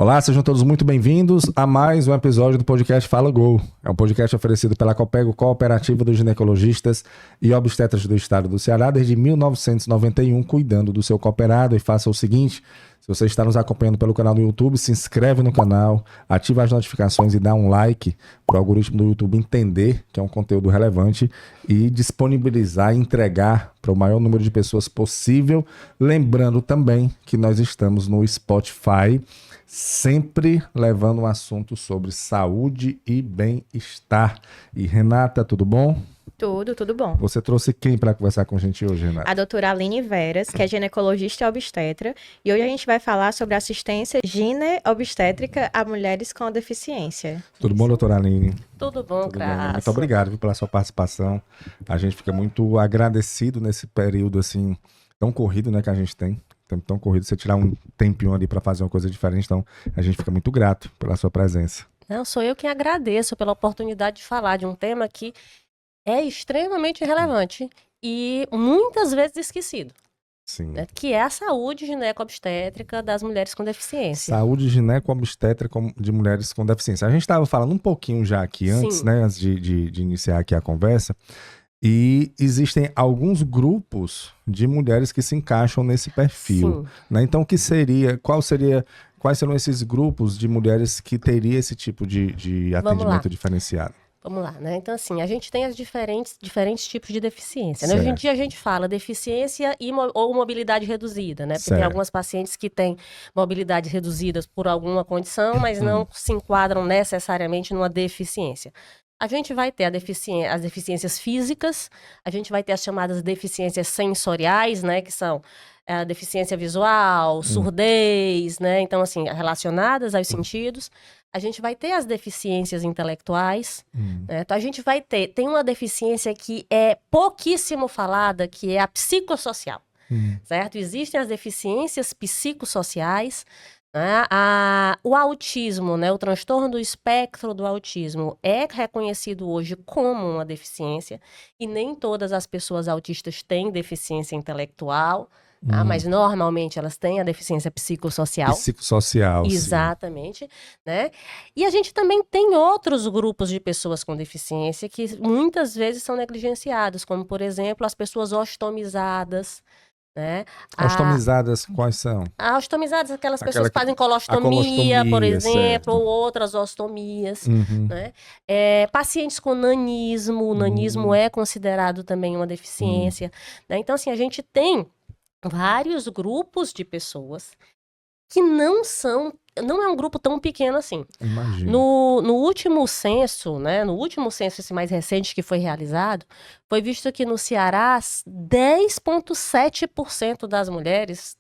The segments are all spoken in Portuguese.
Olá, sejam todos muito bem-vindos a mais um episódio do podcast Fala Gol. É um podcast oferecido pela Copego, Cooperativa dos Ginecologistas e Obstetras do Estado do Ceará desde 1991, cuidando do seu cooperado. E faça o seguinte, se você está nos acompanhando pelo canal do YouTube, se inscreve no canal, ativa as notificações e dá um like para o algoritmo do YouTube entender que é um conteúdo relevante e disponibilizar e entregar para o maior número de pessoas possível. Lembrando também que nós estamos no Spotify, sempre levando um assunto sobre saúde e bem-estar. E Renata, tudo bom? Tudo bom. Você trouxe quem para conversar com a gente hoje, Renata? A doutora Aline Veras, que é ginecologista e obstetra, e hoje a gente vai falar sobre assistência gine-obstétrica a mulheres com deficiência. Tudo bom, doutora Aline? Tudo bom, Crasso? Muito obrigado, viu, pela sua participação. A gente fica muito agradecido nesse período assim tão corrido, né, que a gente tem. Tão corrido, você tirar um tempinho ali para fazer uma coisa diferente, então a gente fica muito grato pela sua presença. Não, sou eu quem agradeço pela oportunidade de falar de um tema que é extremamente relevante e muitas vezes esquecido. Sim. Né? Que é a saúde gineco-obstétrica das mulheres com deficiência. Saúde gineco-obstétrica de mulheres com deficiência. A gente estava falando um pouquinho já aqui antes, né, antes de iniciar aqui a conversa. E existem alguns grupos de mulheres que se encaixam nesse perfil, né? Então, quais seriam esses grupos de mulheres que teria esse tipo de atendimento diferenciado? Vamos lá, né? Então, assim, a gente tem as diferentes tipos de deficiência, né? Hoje em dia a gente fala deficiência ou mobilidade reduzida, né? Porque tem algumas pacientes que têm mobilidade reduzidas por alguma condição, mas não se enquadram necessariamente numa deficiência. A gente vai ter as deficiências físicas, a gente vai ter as chamadas deficiências sensoriais, né, que são a deficiência visual, surdez, né, então assim, relacionadas aos sentidos. A gente vai ter as deficiências intelectuais, né, então a gente tem uma deficiência que é pouquíssimo falada, que é a psicossocial, certo? Existem as deficiências psicossociais. O autismo, né, o transtorno do espectro do autismo é reconhecido hoje como uma deficiência e nem todas as pessoas autistas têm deficiência intelectual, mas normalmente elas têm a deficiência psicossocial. Psicossocial, exatamente, sim. Né? E a gente também tem outros grupos de pessoas com deficiência que muitas vezes são negligenciados, como, por exemplo, as pessoas ostomizadas. Né? Ostomizadas, quais são? Ostomizadas, aquelas pessoas que fazem colostomia, por exemplo, certo. Ou outras ostomias. Né? Pacientes com nanismo, o nanismo é considerado também uma deficiência. Né? Então, assim, a gente tem vários grupos de pessoas que não é um grupo tão pequeno assim. Imagino. No último censo, né, esse mais recente que foi realizado, foi visto que no Ceará, 10,7% das mulheres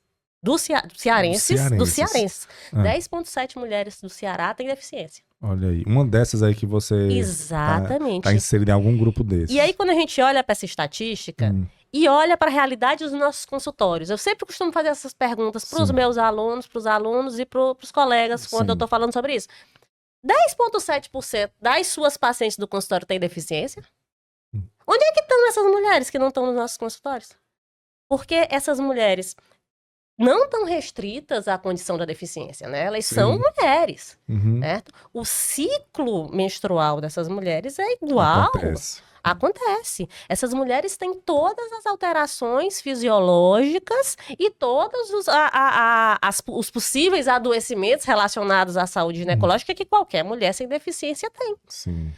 cearenses, 10,7% mulheres do Ceará têm deficiência. Olha aí, uma dessas aí que você exatamente tá inserida em algum grupo desses. E aí, quando a gente olha para essa estatística e olha para a realidade dos nossos consultórios, eu sempre costumo fazer essas perguntas para os meus alunos, para os alunos e para os colegas quando eu estou falando sobre isso. 10,7% das suas pacientes do consultório têm deficiência? Onde é que estão essas mulheres que não estão nos nossos consultórios? Porque essas mulheres não estão restritas à condição da deficiência, né? Elas são mulheres, certo? O ciclo menstrual dessas mulheres é igual. Acontece. Essas mulheres têm todas as alterações fisiológicas e todos os possíveis adoecimentos relacionados à saúde ginecológica que qualquer mulher sem deficiência tem. Sim.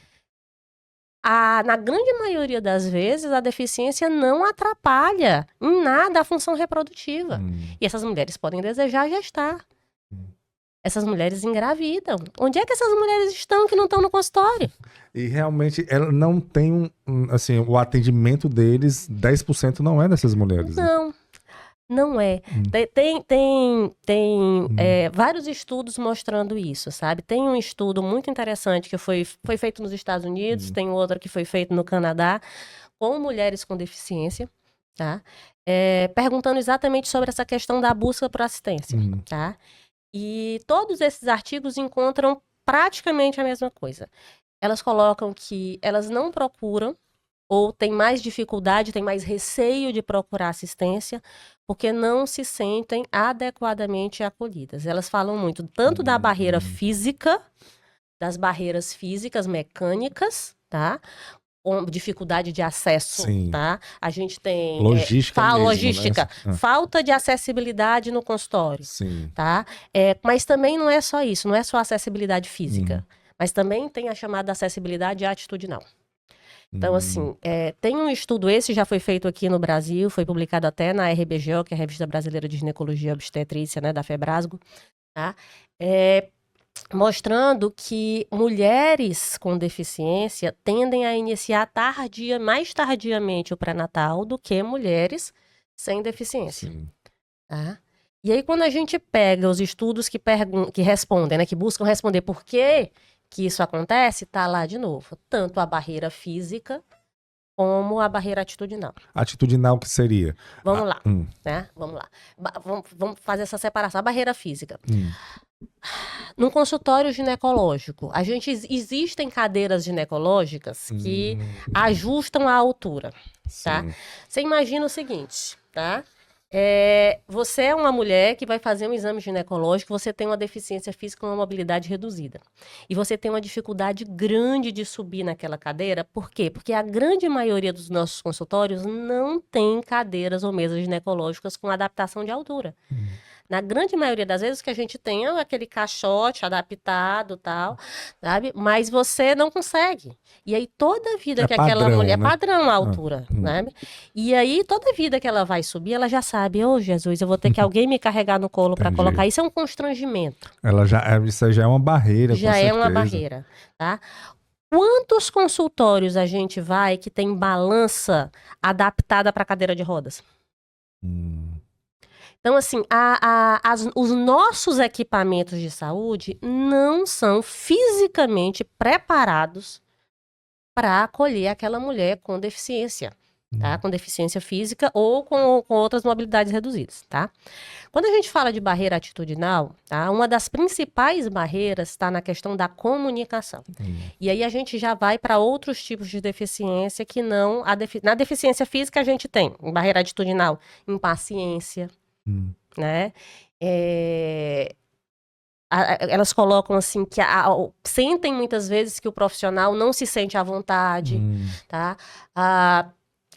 Na grande maioria das vezes, a deficiência não atrapalha em nada a função reprodutiva. E essas mulheres podem desejar gestar. Essas mulheres engravidam. Onde é que essas mulheres estão que não estão no consultório? E realmente ela não tem assim, o atendimento deles, 10% não é dessas mulheres. Não é. Tem vários estudos mostrando isso, sabe? Tem um estudo muito interessante que foi feito nos Estados Unidos, tem outro que foi feito no Canadá, com mulheres com deficiência, tá? Perguntando exatamente sobre essa questão da busca por assistência, tá? E todos esses artigos encontram praticamente a mesma coisa. Elas colocam que elas não procuram ou têm mais dificuldade, têm mais receio de procurar assistência, porque não se sentem adequadamente acolhidas. Elas falam muito tanto da barreira física, das barreiras físicas, mecânicas, com dificuldade de acesso, Sim. tá? A gente tem logística, né? Falta de acessibilidade no consultório, Sim. tá? Mas também não é só isso, não é só acessibilidade física, mas também tem a chamada acessibilidade atitudinal. Então, assim, tem um estudo, esse já foi feito aqui no Brasil, foi publicado até na RBGO, que é a Revista Brasileira de Ginecologia e Obstetrícia, né, da Febrasgo, tá? Mostrando que mulheres com deficiência tendem a iniciar mais tardiamente o pré-natal do que mulheres sem deficiência. Tá? E aí, quando a gente pega os estudos que respondem, né, que buscam responder por que isso acontece, tá lá de novo. Tanto a barreira física como a barreira atitudinal. Atitudinal que seria? Vamos lá, né? Vamos lá. Vamos fazer essa separação. A barreira física. No consultório ginecológico, existem cadeiras ginecológicas que ajustam a altura, tá? Você imagina o seguinte, tá? Você é uma mulher que vai fazer um exame ginecológico, você tem uma deficiência física, uma mobilidade reduzida. E você tem uma dificuldade grande de subir naquela cadeira. Por quê? Porque a grande maioria dos nossos consultórios não tem cadeiras ou mesas ginecológicas com adaptação de altura. Na grande maioria das vezes, o que a gente tem é aquele caixote adaptado e tal, sabe? Mas você não consegue. E aí, toda vida que aquela mulher... né? É padrão a altura, sabe? E aí, toda vida que ela vai subir, ela já sabe, Jesus, eu vou ter que alguém me carregar no colo para colocar. Isso é um constrangimento. Isso já é uma barreira, já é uma barreira, tá? Quantos consultórios a gente vai que tem balança adaptada para cadeira de rodas? Então, assim, os nossos equipamentos de saúde não são fisicamente preparados para acolher aquela mulher com deficiência, tá? Com deficiência física ou com outras mobilidades reduzidas, tá? Quando a gente fala de barreira atitudinal, tá? Uma das principais barreiras está na questão da comunicação. E aí a gente já vai para outros tipos de deficiência que não... Na deficiência física a gente tem barreira atitudinal, impaciência, né? Elas colocam assim que sentem muitas vezes que o profissional não se sente à vontade, tá?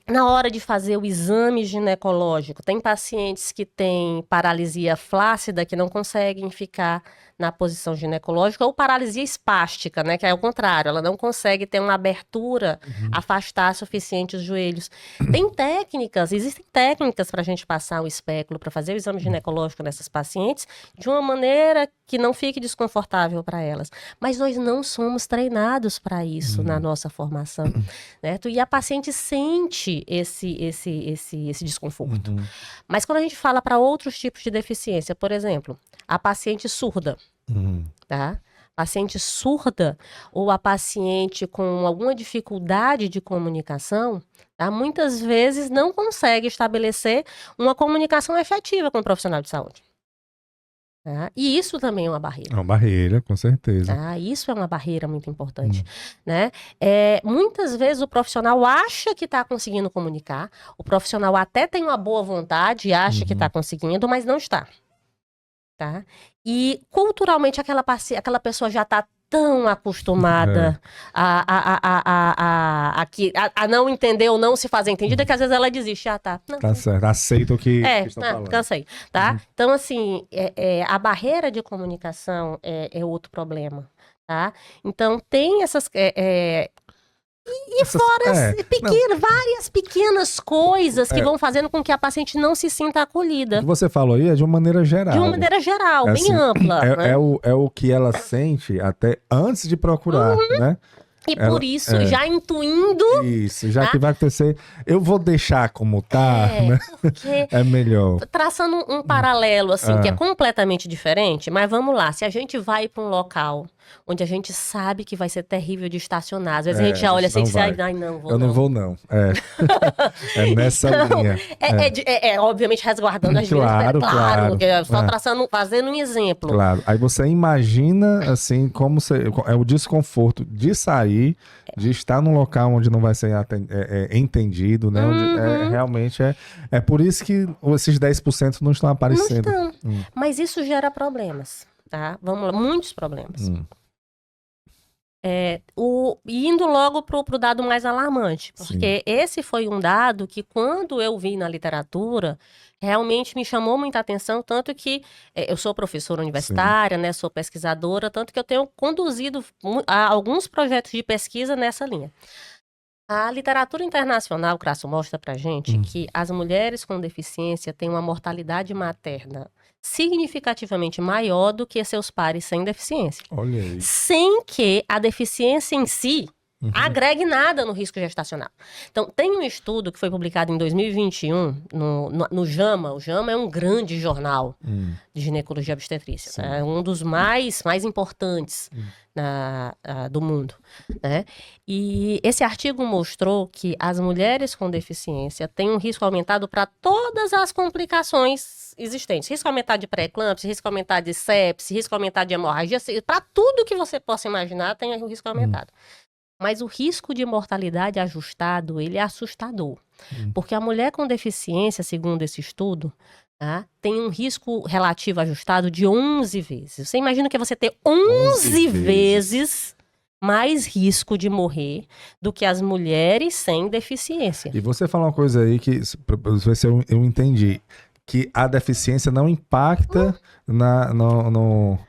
Na hora de fazer o exame ginecológico, tem pacientes que têm paralisia flácida, que não conseguem ficar na posição ginecológica, ou paralisia espástica, né, que é o contrário, ela não consegue ter uma abertura, afastar suficiente os joelhos. Existem técnicas para a gente passar o espéculo, para fazer o exame ginecológico nessas pacientes, de uma maneira que não fique desconfortável para elas. Mas nós não somos treinados para isso na nossa formação, certo? E a paciente sente esse desconforto. Mas quando a gente fala para outros tipos de deficiência, por exemplo, a paciente surda, tá? Paciente surda ou a paciente com alguma dificuldade de comunicação, tá? Muitas vezes não consegue estabelecer uma comunicação efetiva com o profissional de saúde. Tá? E isso também é uma barreira. É uma barreira, com certeza. Tá? Isso é uma barreira muito importante. Né? Muitas vezes o profissional acha que está conseguindo comunicar, o profissional até tem uma boa vontade e acha que está conseguindo, mas não está. Tá? E culturalmente aquela pessoa já está tão acostumada a não entender ou não se fazer entendida, que às vezes ela desiste. Tá. Não, tá certo, aceita o que está falando. Cansei, tá? Então, assim, a barreira de comunicação é outro problema, tá? Então, tem essas... várias pequenas coisas que vão fazendo com que a paciente não se sinta acolhida. O que você falou aí é de uma maneira geral. De uma maneira geral, bem ampla. É o que ela sente até antes de procurar, né? E por isso, já intuindo... Isso, já que vai acontecer, eu vou deixar como tá, né? É melhor. Traçando um paralelo, assim, que é completamente diferente, mas vamos lá, se a gente vai para um local onde a gente sabe que vai ser terrível de estacionar. Às vezes a gente já olha assim e diz, ai, não, vou eu não vou não. É nessa linha. Obviamente resguardando as claro, vidas. Claro. Porque só fazendo um exemplo. Claro. Aí você imagina, assim, como é o desconforto de sair, de estar num local onde não vai ser entendido, né? Onde realmente é por isso que esses 10% não estão aparecendo. Não estão. Mas isso gera problemas, tá? Vamos lá, muitos problemas. Indo logo pro dado mais alarmante, porque esse foi um dado que, quando eu vi na literatura, realmente me chamou muita atenção, tanto que eu sou professora universitária, né, sou pesquisadora, tanto que eu tenho conduzido alguns projetos de pesquisa nessa linha. A literatura internacional, Crasso, mostra pra gente que as mulheres com deficiência têm uma mortalidade materna significativamente maior do que seus pares sem deficiência. Olha aí. Sem que a deficiência em si agregue nada no risco gestacional. Então, tem um estudo que foi publicado em 2021 no JAMA. O JAMA é um grande jornal de ginecologia e obstetrícia. É um dos mais importantes do mundo, né? E esse artigo mostrou que as mulheres com deficiência têm um risco aumentado para todas as complicações existentes. Risco aumentado de pré-eclâmpsia, risco aumentado de sepse, risco aumentado de hemorragia. Para tudo que você possa imaginar, tem o risco aumentado. Mas o risco de mortalidade ajustado, ele é assustador. Porque a mulher com deficiência, segundo esse estudo, tem um risco relativo ajustado de 11 vezes. Você imagina que você ter 11 vezes mais risco de morrer do que as mulheres sem deficiência. E você falou uma coisa aí que, pra ver se eu entendi, que a deficiência não impacta não.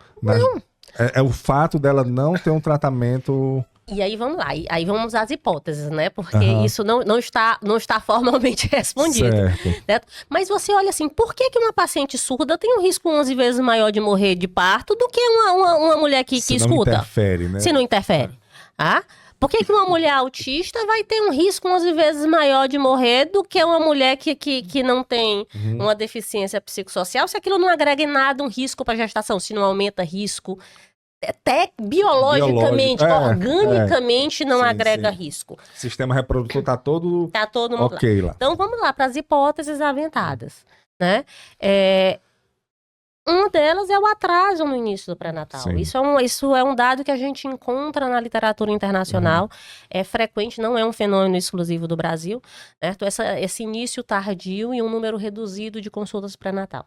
É o fato dela não ter um tratamento... E aí vamos lá, aí vamos às hipóteses, né? Porque isso não está formalmente respondido. Certo. Mas você olha assim, por que uma paciente surda tem um risco 11 vezes maior de morrer de parto do que uma mulher que escuta? Se não interfere, né? Se não interfere. Por que uma mulher autista vai ter um risco 11 vezes maior de morrer do que uma mulher que não tem uma deficiência psicossocial? Se aquilo não agrega em nada um risco para gestação, se não aumenta risco... Até biologicamente, organicamente não agrega risco. O sistema reprodutor está todo ok lá. Então vamos lá para as hipóteses aventadas, né? Uma delas é o atraso no início do pré-natal. Isso é um dado que a gente encontra na literatura internacional. É frequente, não é um fenômeno exclusivo do Brasil, certo? Esse início tardio e um número reduzido de consultas pré-natal.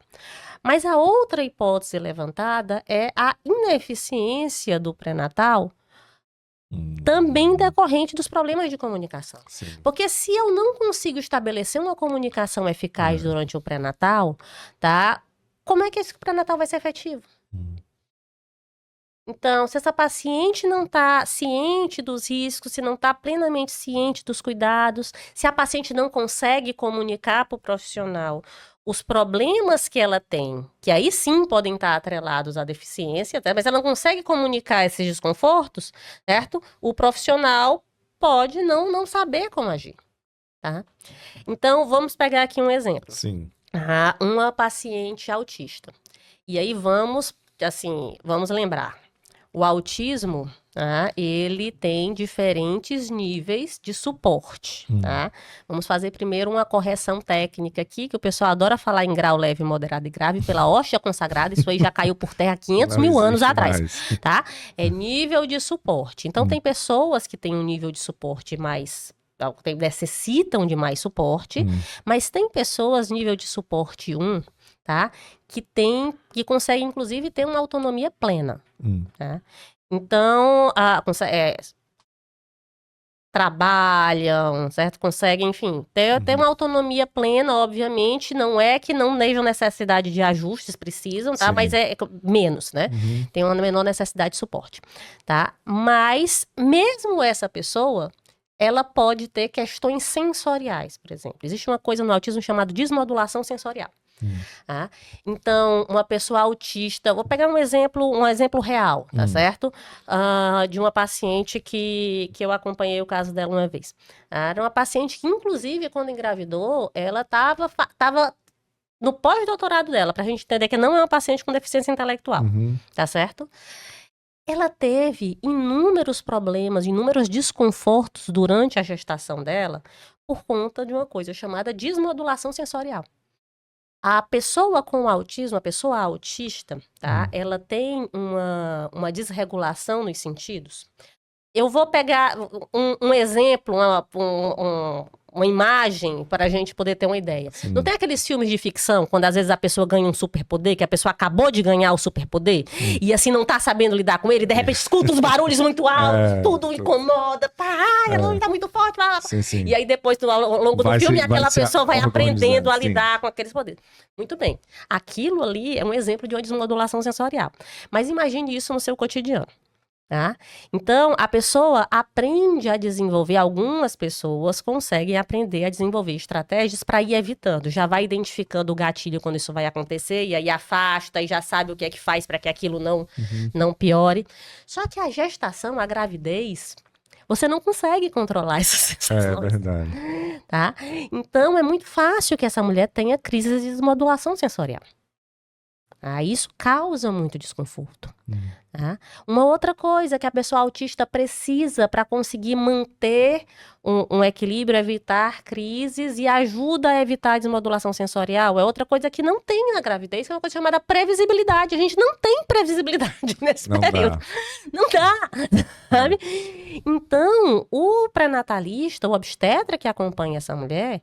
Mas a outra hipótese levantada é a ineficiência do pré-natal, também decorrente dos problemas de comunicação. Porque se eu não consigo estabelecer uma comunicação eficaz durante o pré-natal, tá? Como é que esse pré-natal vai ser efetivo? Então, se essa paciente não está ciente dos riscos, se não está plenamente ciente dos cuidados, se a paciente não consegue comunicar para o profissional os problemas que ela tem, que aí sim podem estar atrelados à deficiência, mas ela não consegue comunicar esses desconfortos, certo? O profissional pode não saber como agir, tá? Então, vamos pegar aqui um exemplo. Sim. Uma paciente autista. E aí vamos lembrar. O autismo, ele tem diferentes níveis de suporte, tá? Vamos fazer primeiro uma correção técnica aqui, que o pessoal adora falar em grau leve, moderado e grave, pela hóstia consagrada, isso aí já caiu por terra 500 mil anos atrás, tá? É nível de suporte. Então, tem pessoas que têm um nível de suporte mais... necessitam de mais suporte, mas tem pessoas nível de suporte 1, tá? Que conseguem, inclusive, ter uma autonomia plena. Tá? Então, trabalham, certo? Conseguem, enfim, ter uma autonomia plena, obviamente, não é que não tenham necessidade de ajustes, precisam, tá? Mas é menos, né? Tem uma menor necessidade de suporte, tá? Mas, mesmo essa pessoa... ela pode ter questões sensoriais, por exemplo. Existe uma coisa no autismo chamada desmodulação sensorial. Então, uma pessoa autista... Vou pegar um exemplo real, tá certo? De uma paciente que eu acompanhei o caso dela uma vez. Era uma paciente que, inclusive, quando engravidou, ela estava no pós-doutorado dela, pra gente entender que não é uma paciente com deficiência intelectual, tá certo? ela teve inúmeros problemas, inúmeros desconfortos durante a gestação dela por conta de uma coisa chamada desmodulação sensorial. A pessoa com autismo, a pessoa autista, tá? Ela tem uma desregulação nos sentidos. Eu vou pegar um exemplo, uma imagem para a gente poder ter uma ideia. Sim. Não tem aqueles filmes de ficção, quando às vezes a pessoa ganha um superpoder, que a pessoa acabou de ganhar o superpoder, e assim não tá sabendo lidar com ele, de repente escuta os barulhos muito altos, tudo incomoda, ela tá muito forte, sim. E aí depois, ao longo do filme, aquela pessoa vai aprendendo a lidar com aqueles poderes. Muito bem. Aquilo ali é um exemplo de uma desmodulação sensorial. Mas imagine isso no seu cotidiano. Tá? Então, a pessoa aprende a desenvolver, algumas pessoas conseguem aprender a desenvolver estratégias para ir evitando. Já vai identificando o gatilho quando isso vai acontecer, e aí afasta e já sabe o que é que faz para que aquilo não piore. Só que a gestação, a gravidez, você não consegue controlar essas sensações. É verdade. Tá? Então, é muito fácil que essa mulher tenha crise de desmodulação sensorial. Isso causa muito desconforto. Tá? Uma outra coisa que a pessoa autista precisa para conseguir manter um equilíbrio, evitar crises e ajuda a evitar a desmodulação sensorial, é outra coisa que não tem na gravidez, que é uma coisa chamada previsibilidade. A gente não tem previsibilidade nesse período. Não dá. Sabe? Então, o pré-natalista, o obstetra que acompanha essa mulher,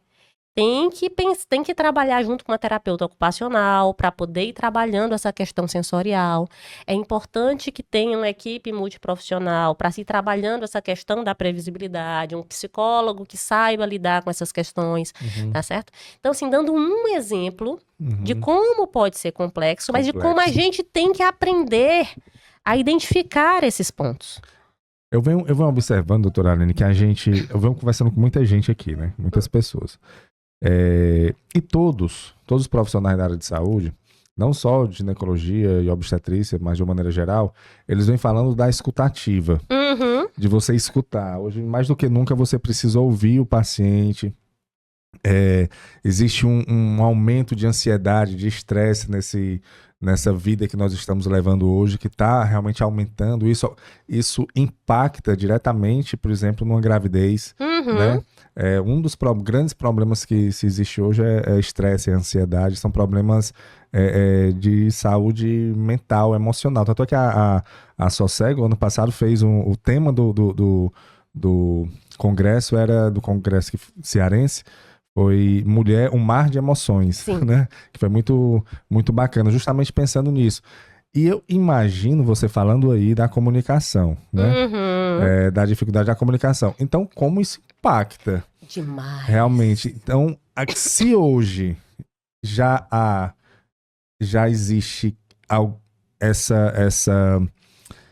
tem que trabalhar junto com uma terapeuta ocupacional para poder ir trabalhando essa questão sensorial. É importante que tenha uma equipe multiprofissional para ir trabalhando essa questão da previsibilidade, um psicólogo que saiba lidar com essas questões, tá certo? Então, assim, dando um exemplo de como pode ser complexo, mas de como a gente tem que aprender a identificar esses pontos. Eu venho observando, doutora Aline, que eu venho conversando com muita gente aqui, né? Muitas pessoas. E todos os profissionais da área de saúde, não só de ginecologia e obstetrícia, mas de uma maneira geral, eles vêm falando da escutativa, de você escutar. Hoje, mais do que nunca, você precisa ouvir o paciente. Existe um aumento de ansiedade, de estresse nessa vida que nós estamos levando hoje, que está realmente aumentando. Isso impacta diretamente, por exemplo, numa gravidez, né? Um dos grandes problemas que se existe hoje é estresse e ansiedade, são problemas de saúde mental, emocional. Tanto é que a Sossego, ano passado, fez o tema do congresso, era do congresso cearense, foi Mulher, um Mar de Emoções, né? Que foi muito, muito bacana, justamente pensando nisso. E eu imagino você falando aí da comunicação, né? Da dificuldade da comunicação. Então, como isso impacta? Demais. Realmente. Então, se hoje já existe essa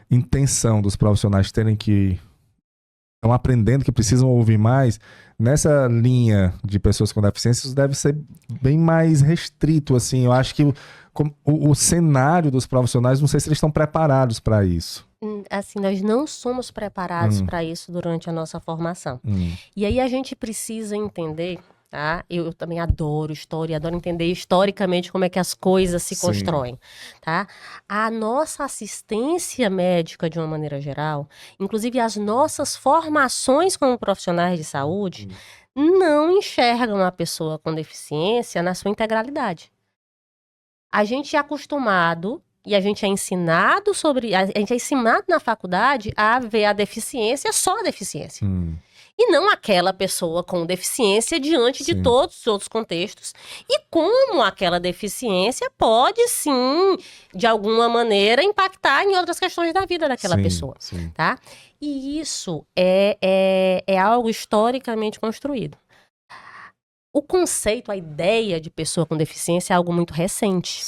intenção dos profissionais terem que... estão aprendendo que precisam ouvir mais, nessa linha de pessoas com deficiência, isso deve ser bem mais restrito, assim. Eu acho que o cenário dos profissionais, não sei se eles estão preparados para isso. Assim, nós não somos preparados para isso durante a nossa formação. E aí a gente precisa entender, tá? Eu também adoro história, adoro entender historicamente como é que as coisas se constroem, tá? A nossa assistência médica, de uma maneira geral, inclusive as nossas formações como profissionais de saúde, não enxergam a pessoa com deficiência na sua integralidade. A gente é acostumado e a gente é ensinado na faculdade a ver a deficiência, só a deficiência. E não aquela pessoa com deficiência diante de todos os outros contextos. E como aquela deficiência pode, sim, de alguma maneira, impactar em outras questões da vida daquela pessoa. Tá? E isso é algo historicamente construído. O conceito, a ideia de pessoa com deficiência é algo muito recente.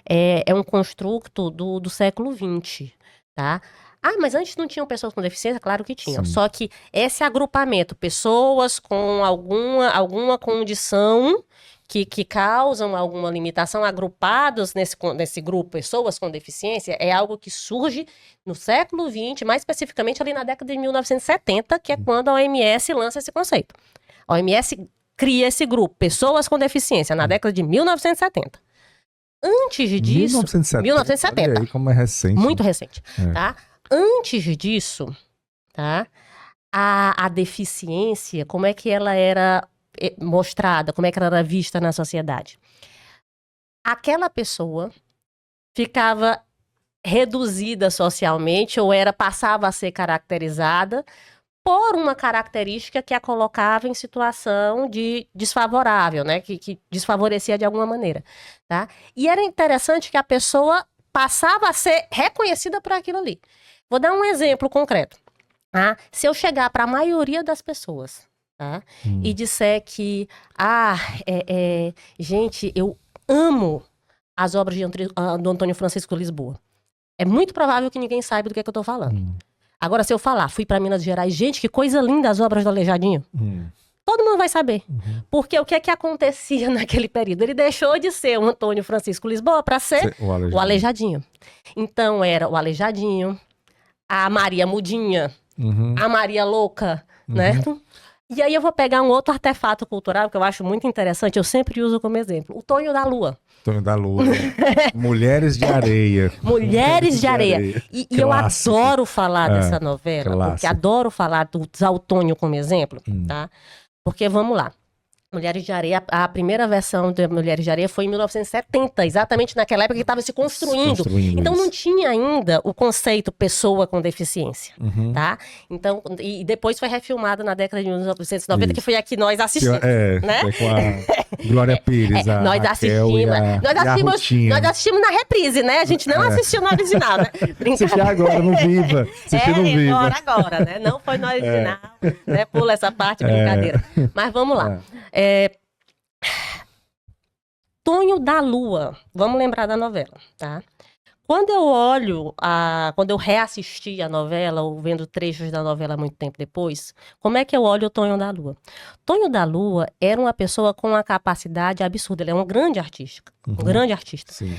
É um construto do século XX, tá? Mas antes não tinham pessoas com deficiência? Claro que tinham. Só que esse agrupamento, pessoas com alguma condição que causam alguma limitação, agrupados nesse grupo, pessoas com deficiência, é algo que surge no século XX, mais especificamente ali na década de 1970, que é quando a OMS lança esse conceito. A OMS cria esse grupo, pessoas com deficiência, na década de 1970. Antes disso... 1970. Olha aí como é recente. Muito recente, tá? Antes disso, tá? A deficiência, como é que ela era mostrada, como é que ela era vista na sociedade? Aquela pessoa ficava reduzida socialmente ou passava a ser caracterizada por uma característica que a colocava em situação de desfavorável, né? Que desfavorecia de alguma maneira, tá? E era interessante que a pessoa passava a ser reconhecida por aquilo ali. Vou dar um exemplo concreto. Tá? Se eu chegar para a maioria das pessoas, tá? E disser que, gente, eu amo as obras do Antônio Francisco Lisboa, é muito provável que ninguém saiba do que é que eu estou falando. Agora, se eu falar, fui para Minas Gerais, gente, que coisa linda as obras do Aleijadinho, todo mundo vai saber. Porque o que é que acontecia naquele período? Ele deixou de ser o Antônio Francisco Lisboa para ser o Aleijadinho. Então, era o Aleijadinho, a Maria Mudinha, a Maria Louca, né? E aí eu vou pegar um outro artefato cultural que eu acho muito interessante, eu sempre uso como exemplo, o Tonho da Lua. Tonho da Lua. Mulheres de Areia. Mulheres de Areia. E eu adoro falar dessa novela, porque adoro falar do usar o Tonho como exemplo, tá? Porque, vamos lá, Mulheres de Areia, a primeira versão de Mulheres de Areia foi em 1970, exatamente naquela época que estava se construindo. Então não tinha ainda o conceito pessoa com deficiência, tá? Então, e depois foi refilmada na década de 1990, que foi a que nós assistimos, né? Com a Glória Pires, nós assistimos na reprise, né? A gente não assistiu no original, né? Assistiu agora no Viva. Assistiu no Viva. Agora, né? Não foi no original, né? Pula essa parte, brincadeira. Mas vamos lá. Tonho da Lua, vamos lembrar da novela, tá? Quando eu olho, quando eu reassisti a novela, ou vendo trechos da novela muito tempo depois, como é que eu olho o Tonho da Lua? Tonho da Lua era uma pessoa com uma capacidade absurda, ele é um grande artista, um grande artista. Sim.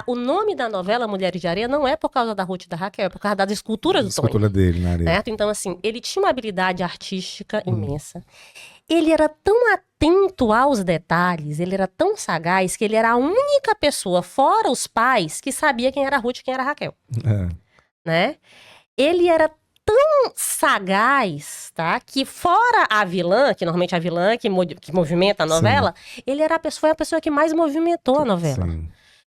O nome da novela Mulheres de Areia não é por causa da Ruth e da Raquel, é por causa das esculturas do Tonho. Escultura dele na areia. Certo? Então, assim, ele tinha uma habilidade artística imensa. Ele era tão atento aos detalhes, ele era tão sagaz, que ele era a única pessoa, fora os pais, que sabia quem era a Ruth e quem era a Raquel. Né? Ele era tão sagaz, tá? Que fora a vilã, que normalmente é a vilã que movimenta a novela, ele era foi a pessoa que mais movimentou a novela. Sim.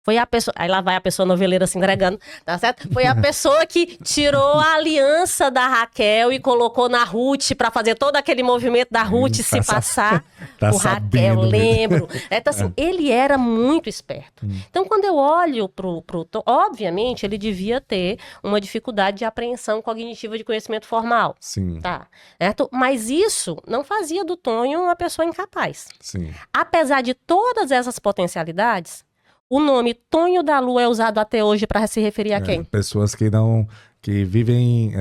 Foi a pessoa, aí lá vai a pessoa noveleira se entregando, tá certo? Foi a pessoa que tirou a aliança da Raquel e colocou na Ruth para fazer todo aquele movimento da Ruth se passar por Raquel, lembro. Então assim, ele era muito esperto. Então quando eu olho pro Tom, obviamente ele devia ter uma dificuldade de apreensão cognitiva de conhecimento formal. Sim. Tá? Certo? Mas isso não fazia do Tonho uma pessoa incapaz. Sim. Apesar de todas essas potencialidades, o nome Tonho da Lua é usado até hoje para se referir a quem? Pessoas que não... que vivem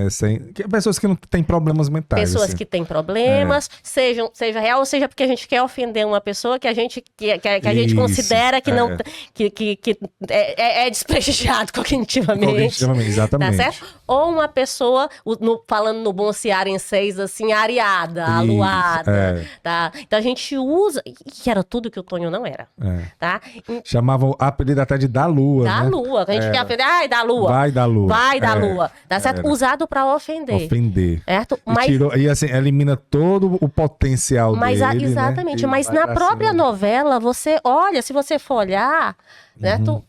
pessoas que não têm problemas mentais. Pessoas assim. que têm problemas, seja real, ou seja porque a gente quer ofender uma pessoa que a gente, que a gente considera que não que é desprestigiado cognitivamente. Exatamente. Tá certo? Ou uma pessoa, falando no bom cearenseis, assim, areada, aluada. Tá? Então a gente usa, que era tudo que o Tonho não era. Tá? Chamavam o apelido até de da Lua. Da Lua. A gente quer ofender, ai, da Lua. Vai da Lua. Vai da Lua. Tá certo? Usado pra ofender. Certo? Mas, e assim, elimina todo o potencial dele. Exatamente. Né? Mas na própria novela, você olha, se você for olhar, certo?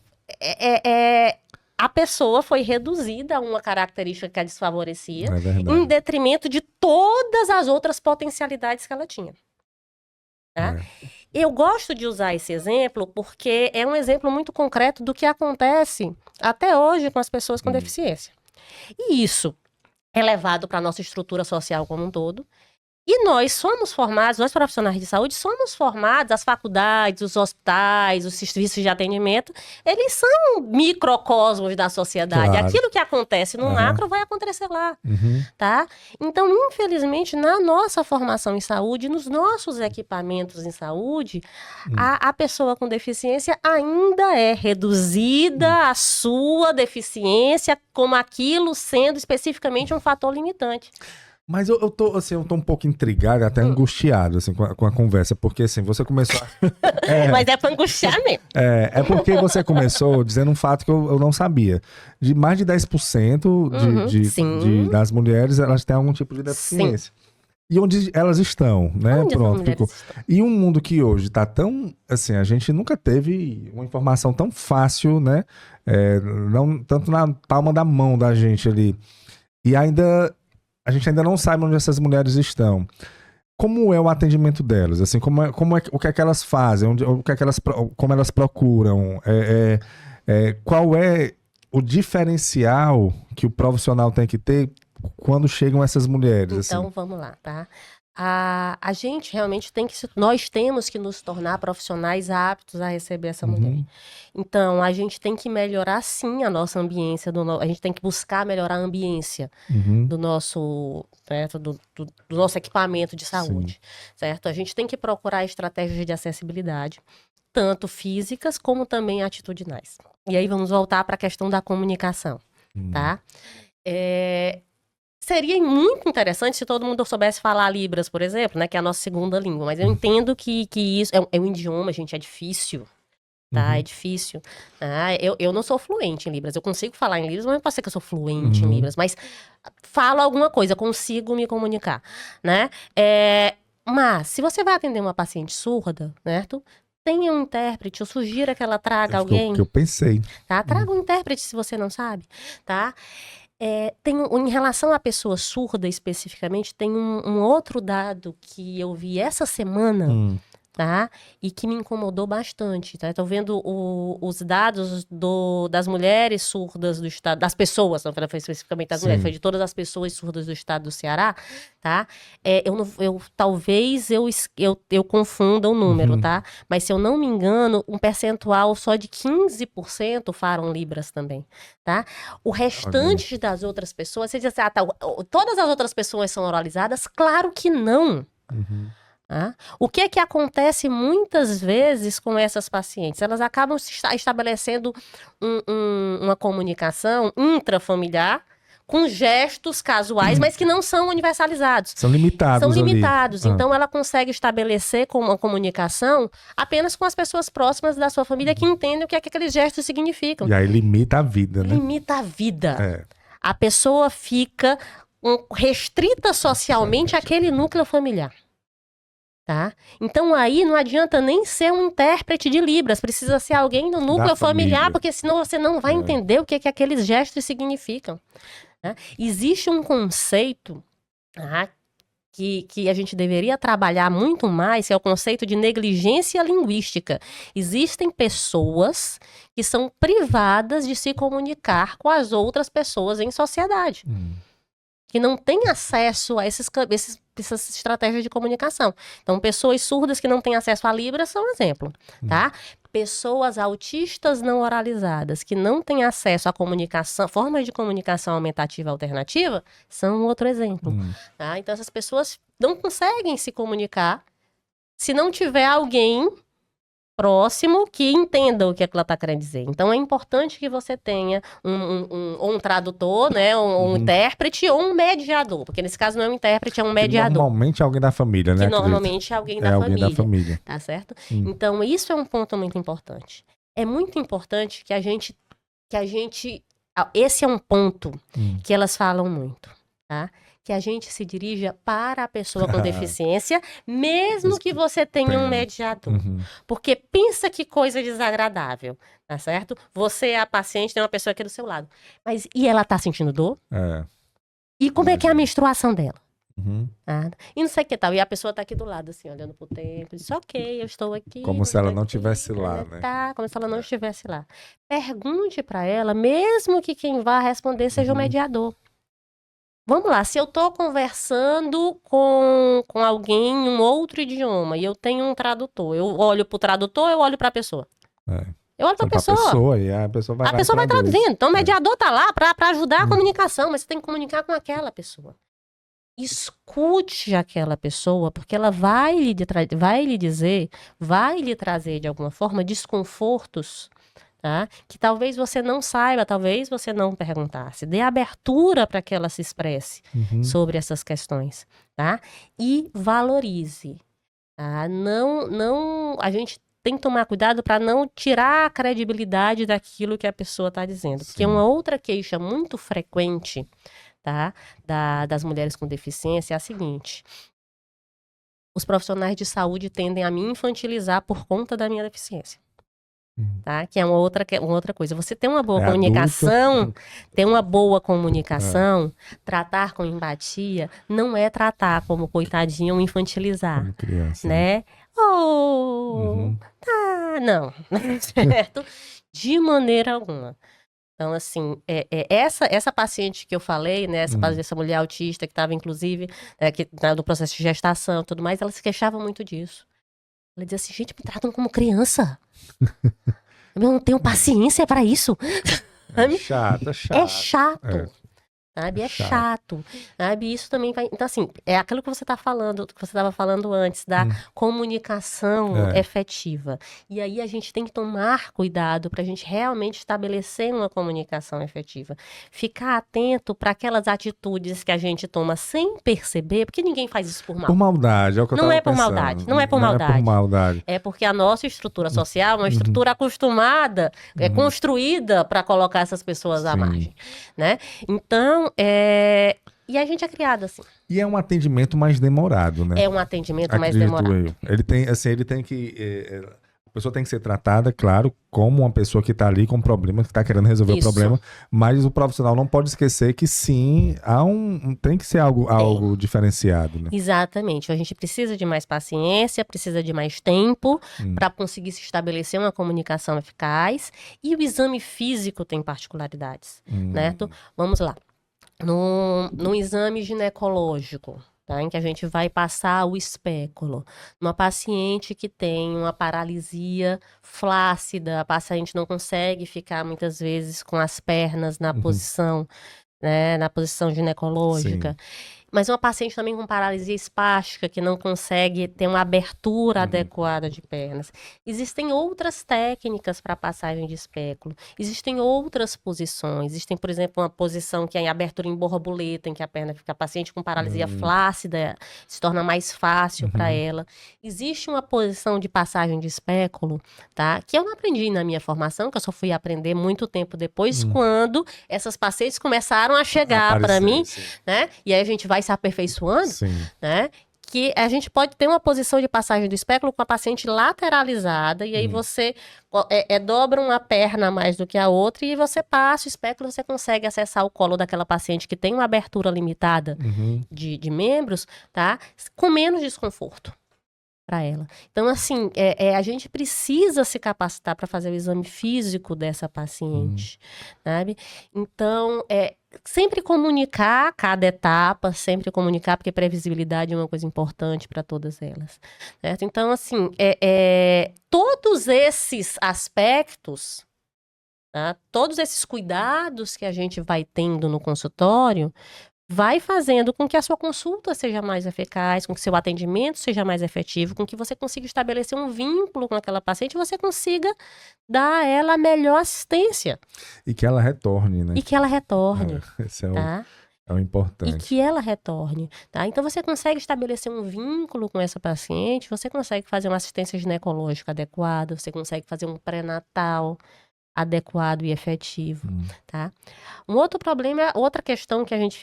A pessoa foi reduzida a uma característica que a desfavorecia, em detrimento de todas as outras potencialidades que ela tinha. Tá? Eu gosto de usar esse exemplo porque é um exemplo muito concreto do que acontece até hoje com as pessoas com deficiência. E isso é levado para a nossa estrutura social como um todo. E nós somos formados, nós profissionais de saúde, somos formados, as faculdades, os hospitais, os serviços de atendimento, eles são microcosmos da sociedade. Claro. Aquilo que acontece no macro vai acontecer lá, tá? Então, infelizmente, na nossa formação em saúde, nos nossos equipamentos em saúde, a pessoa com deficiência ainda é reduzida à sua deficiência como aquilo sendo especificamente um fator limitante. Mas eu tô um pouco intrigado, até angustiado, assim, com a conversa, porque, assim, você começou... Mas é pra angustiar mesmo. É porque você começou dizendo um fato que eu não sabia. De mais de 10% das mulheres, elas têm algum tipo de deficiência. Sim. E onde elas estão, né? Onde Pronto, ficou. E um mundo que hoje tá tão, assim, a gente nunca teve uma informação tão fácil, né? Não, tanto na palma da mão da gente ali. E a gente ainda não sabe onde essas mulheres estão. Como é o atendimento delas? Assim, o que é que elas fazem? Como elas procuram? Qual é o diferencial que o profissional tem que ter quando chegam essas mulheres? Então, assim? vamos lá, tá? A gente realmente nós temos que nos tornar profissionais aptos a receber essa mulher. Então, a gente tem que melhorar, sim, a nossa ambiência, a gente tem que buscar melhorar a ambiência do nosso, certo? do nosso equipamento de saúde, certo? A gente tem que procurar estratégias de acessibilidade, tanto físicas como também atitudinais. E aí vamos voltar para a questão da comunicação, tá? Seria muito interessante se todo mundo soubesse falar Libras, por exemplo, né? Que é a nossa segunda língua. Mas eu entendo que isso é um idioma, gente, é difícil. Tá? É difícil. Eu não sou fluente em Libras. Eu consigo falar em Libras, mas não pode ser que eu sou fluente em Libras. Mas falo alguma coisa, consigo me comunicar, né? Mas, se você vai atender uma paciente surda, certo? Tenha um intérprete, eu sugiro que ela traga alguém. Que eu pensei. Tá? Traga um intérprete se você não sabe, tá? Em relação à pessoa surda especificamente, tem um outro dado que eu vi essa semana, tá? E que me incomodou bastante, tá? Estou vendo os dados das mulheres surdas do estado, das pessoas, não foi especificamente das mulheres, foi de todas as pessoas surdas do estado do Ceará, tá? Talvez eu confunda o número, tá? Mas se eu não me engano, um percentual só de 15% falam Libras também, tá? O restante das outras pessoas, você diz assim, todas as outras pessoas são oralizadas? Claro que não. O que é que acontece muitas vezes com essas pacientes? Elas acabam estabelecendo uma comunicação intrafamiliar com gestos casuais, mas que não são universalizados. São limitados. São limitados. Então, ela consegue estabelecer uma comunicação apenas com as pessoas próximas da sua família que entendem o que é que aqueles gestos significam. E aí limita a vida, né? Limita a vida. A pessoa fica restrita socialmente àquele núcleo familiar. Tá? Então aí não adianta nem ser um intérprete de Libras, precisa ser alguém do núcleo familiar, porque senão você não vai entender o que aqueles gestos significam. Né? Existe um conceito que a gente deveria trabalhar muito mais, que é o conceito de negligência linguística. Existem pessoas que são privadas de se comunicar com as outras pessoas em sociedade. Que não têm acesso a essas estratégias de comunicação. Então, pessoas surdas que não têm acesso a Libras são um exemplo, tá? Pessoas autistas não oralizadas que não têm acesso à comunicação, formas de comunicação aumentativa alternativa, são outro exemplo, tá? Então, essas pessoas não conseguem se comunicar se não tiver alguém próximo que entenda o que ela está querendo dizer. Então, é importante que você tenha um tradutor, né, um intérprete ou um mediador, porque nesse caso não é um intérprete, é um mediador. Normalmente é alguém da família, né? Que normalmente é alguém da família. Tá certo? Então, isso é um ponto muito importante. É muito importante que a gente esse é um ponto que elas falam muito, tá? Que a gente se dirija para a pessoa com deficiência, mesmo que você tenha um mediador. Porque pensa que coisa desagradável, tá certo? Você é a paciente, tem uma pessoa aqui do seu lado. Mas e ela tá sentindo dor? E como é que é a menstruação dela? E não sei o que tal. E a pessoa tá aqui do lado, assim, olhando pro tempo. Diz, ok, eu estou aqui. Como se ela não estivesse lá, né? Tá, como se ela não estivesse lá. Pergunte para ela, mesmo que quem vá responder seja o mediador. Vamos lá, se eu estou conversando com alguém em um outro idioma e eu tenho um tradutor, eu olho para o tradutor, eu olho para a pessoa. Eu olho para a pessoa. E a pessoa vai traduzindo. Então o mediador está lá para ajudar a comunicação, mas você tem que comunicar com aquela pessoa. Escute aquela pessoa, porque ela vai lhe dizer, vai lhe trazer de alguma forma desconfortos, tá? Que talvez você não saiba, talvez você não perguntasse. Dê abertura para que ela se expresse sobre essas questões, tá? E valorize. Tá? A gente tem que tomar cuidado para não tirar a credibilidade daquilo que a pessoa está dizendo. Porque uma outra queixa muito frequente, tá, das mulheres com deficiência é a seguinte: os profissionais de saúde tendem a me infantilizar por conta da minha deficiência. Tá? Que é uma outra coisa. Você tem uma boa comunicação, tratar com empatia, não é tratar como coitadinho ou infantilizar. Como criança, né? Não, certo? De maneira alguma. Então, assim, essa paciente que eu falei, né, essa mulher autista que estava, inclusive, no processo de gestação e tudo mais, ela se queixava muito disso. Ela dizia assim: gente, me tratam como criança. Eu não tenho paciência para isso. É chato. É chato. Sabe? É chato. Sabe? Isso também vai... Então, assim, é aquilo que você tá falando, que você estava falando antes, da comunicação efetiva. E aí a gente tem que tomar cuidado para a gente realmente estabelecer uma comunicação efetiva. Ficar atento para aquelas atitudes que a gente toma sem perceber, porque ninguém faz isso por mal. Por maldade, é o que eu Não tava é por pensando. maldade. Não é por maldade. É porque a nossa estrutura social é uma estrutura acostumada, construída para colocar essas pessoas à margem, né? Então, e a gente é criado assim. E é um atendimento mais demorado, né? É um atendimento mais demorado. Ele tem que... a pessoa tem que ser tratada, claro, como uma pessoa que está ali com um problema, que está querendo resolver o problema, mas o profissional não pode esquecer que sim, tem que ser algo diferenciado, né? Exatamente. A gente precisa de mais paciência, precisa de mais tempo para conseguir se estabelecer uma comunicação eficaz. E o exame físico tem particularidades, certo? Vamos lá. No exame ginecológico, tá, em que a gente vai passar o espéculo, uma paciente que tem uma paralisia flácida, a paciente não consegue ficar muitas vezes com as pernas na posição, né, na posição ginecológica. Sim. Mas uma paciente também com paralisia espástica, que não consegue ter uma abertura adequada de pernas. Existem outras técnicas para passagem de espéculo. Existem outras posições. Existem, por exemplo, uma posição que é em abertura em borboleta, em que a perna fica, a paciente com paralisia flácida, se torna mais fácil para ela. Existe uma posição de passagem de espéculo, tá? Que eu não aprendi na minha formação, que eu só fui aprender muito tempo depois, quando essas pacientes começaram a chegar para mim, né? E aí a gente vai se aperfeiçoando, né? Que a gente pode ter uma posição de passagem do espéculo com a paciente lateralizada, e aí você dobra uma perna a mais do que a outra, e você passa o espéculo, você consegue acessar o colo daquela paciente que tem uma abertura limitada de membros, tá? Com menos desconforto para ela. Então, assim, a gente precisa se capacitar para fazer o exame físico dessa paciente, sabe? Então, sempre comunicar cada etapa, sempre comunicar, porque previsibilidade é uma coisa importante para todas elas, certo? Então, assim, todos esses aspectos, tá? Todos esses cuidados que a gente vai tendo no consultório, vai fazendo com que a sua consulta seja mais eficaz, com que seu atendimento seja mais efetivo, com que você consiga estabelecer um vínculo com aquela paciente e você consiga dar a ela a melhor assistência. E que ela retorne, né? E que ela retorne. Esse é tá? o importante. E que ela retorne, tá? Então você consegue estabelecer um vínculo com essa paciente, você consegue fazer uma assistência ginecológica adequada, você consegue fazer um pré-natal adequado e efetivo, tá? Um outro problema, outra questão que a gente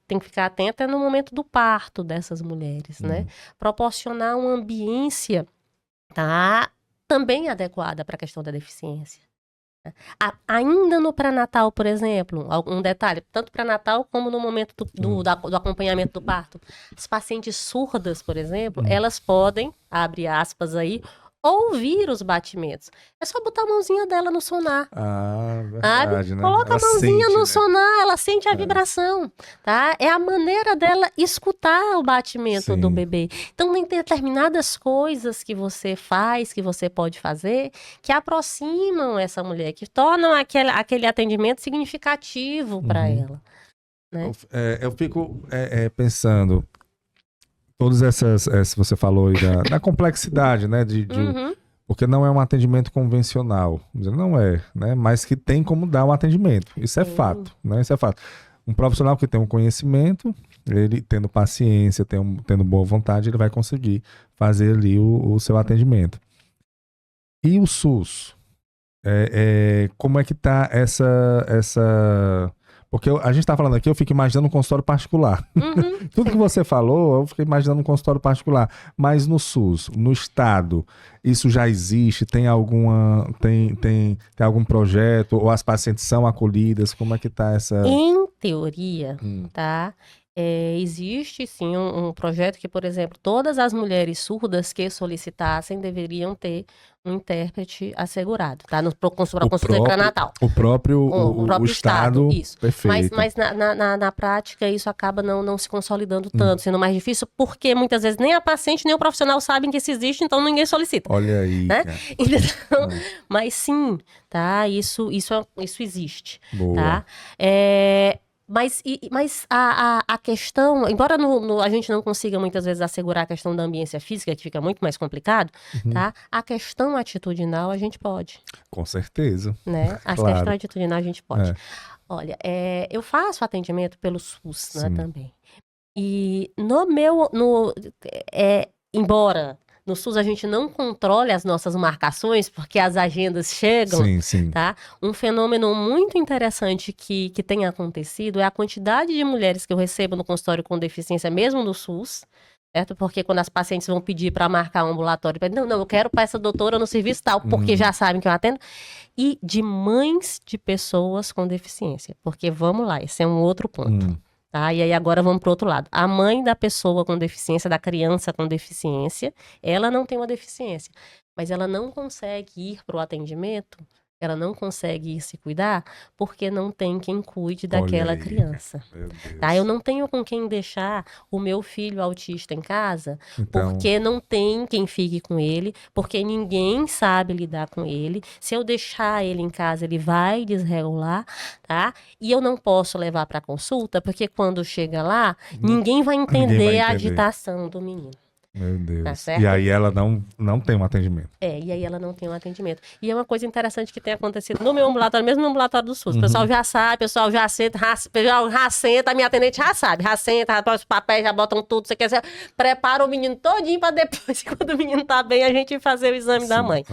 tem que ficar atento é no momento do parto dessas mulheres, né? Proporcionar uma ambiência, tá? Também adequada para a questão da deficiência. Ainda no pré-natal, por exemplo, um detalhe, tanto pré-natal como no momento do acompanhamento do parto. As pacientes surdas, por exemplo, elas podem, abre aspas aí, ouvir os batimentos. É só botar a mãozinha dela no sonar. Verdade, né? Coloca ela a mãozinha no sonar, ela sente a vibração, tá? É a maneira dela escutar o batimento do bebê. Então, tem determinadas coisas que você faz, que você pode fazer, que aproximam essa mulher, que tornam aquele atendimento significativo para ela. Né? Eu fico pensando... Todas essas, se você falou aí da complexidade, né, Porque não é um atendimento convencional. Não é, né? Mas que tem como dar um atendimento. Isso é fato, né? Isso é fato. Um profissional que tem um conhecimento, ele tendo paciência, tendo boa vontade, ele vai conseguir fazer ali o seu atendimento. E o SUS? Como é que tá essa... Porque a gente tá falando aqui, eu fico imaginando um consultório particular. Uhum. Tudo que você falou, eu fiquei imaginando um consultório particular. Mas no SUS, no estado, isso já existe? Tem tem algum projeto? Ou as pacientes são acolhidas? Como é que tá essa... Em teoria, tá? Existe sim um projeto que, por exemplo, todas as mulheres surdas que solicitassem deveriam ter um intérprete assegurado, tá? Para consulta pré-natal. O próprio Estado, isso. Perfeito. Mas na prática isso acaba não se consolidando tanto, sendo mais difícil, porque muitas vezes nem a paciente nem o profissional sabem que isso existe, então ninguém solicita. Olha aí, né? cara. Então, mas sim, tá? Isso existe. Boa. Tá? Mas a questão, embora a gente não consiga muitas vezes assegurar a questão da ambiência física, que fica muito mais complicado, tá? A questão atitudinal a gente pode. Com certeza. Né? A Claro. questão atitudinal a gente pode. Olha, eu faço atendimento pelo SUS, né, também. E embora no SUS a gente não controle as nossas marcações, porque as agendas chegam, sim. Tá? Um fenômeno muito interessante que tem acontecido é a quantidade de mulheres que eu recebo no consultório com deficiência, mesmo no SUS, certo? Porque quando as pacientes vão pedir para marcar um ambulatório, não, eu quero para essa doutora no serviço tal, porque já sabem que eu atendo, e de mães de pessoas com deficiência, porque vamos lá, esse é um outro ponto. Tá? E aí agora vamos para o outro lado. A mãe da pessoa com deficiência, da criança com deficiência, ela não tem uma deficiência, mas ela não consegue ir para o atendimento, ela não consegue ir se cuidar, porque não tem quem cuide daquela aí, criança. Meu Deus. Tá? Eu não tenho com quem deixar o meu filho autista em casa, Então... porque não tem quem fique com ele, porque ninguém sabe lidar com ele. Se eu deixar ele em casa, ele vai desregular, tá? E eu não posso levar para consulta, porque quando chega lá, ninguém vai entender a agitação do menino. Meu Deus. Tá certo? E aí ela não tem um atendimento. E aí ela não tem um atendimento. E é uma coisa interessante que tem acontecido no meu ambulatório, mesmo no ambulatório do SUS. O pessoal já sabe, o pessoal já senta, a minha atendente já sabe, já bota os papéis, já botam tudo, você quer, prepara o menino todinho para depois, quando o menino tá bem, a gente fazer o exame da mãe.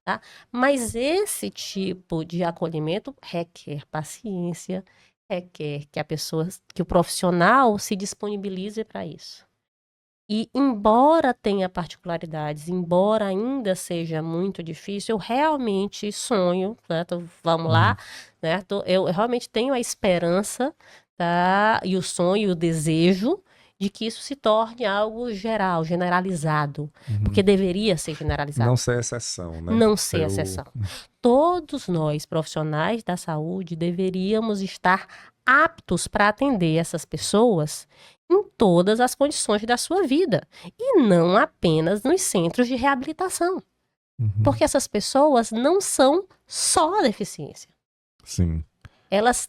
Tá? Mas esse tipo de acolhimento requer paciência, requer que o profissional se disponibilize para isso. E embora tenha particularidades, embora ainda seja muito difícil, eu realmente sonho, né? Vamos lá, né? Eu realmente tenho a esperança, tá? E o sonho, o desejo de que isso se torne algo geral, generalizado. Porque deveria ser generalizado. Não ser exceção, né? Não ser exceção. Todos nós, profissionais da saúde, deveríamos estar aptos para atender essas pessoas em todas as condições da sua vida. E não apenas nos centros de reabilitação. Porque essas pessoas não são só deficiência. Sim. Elas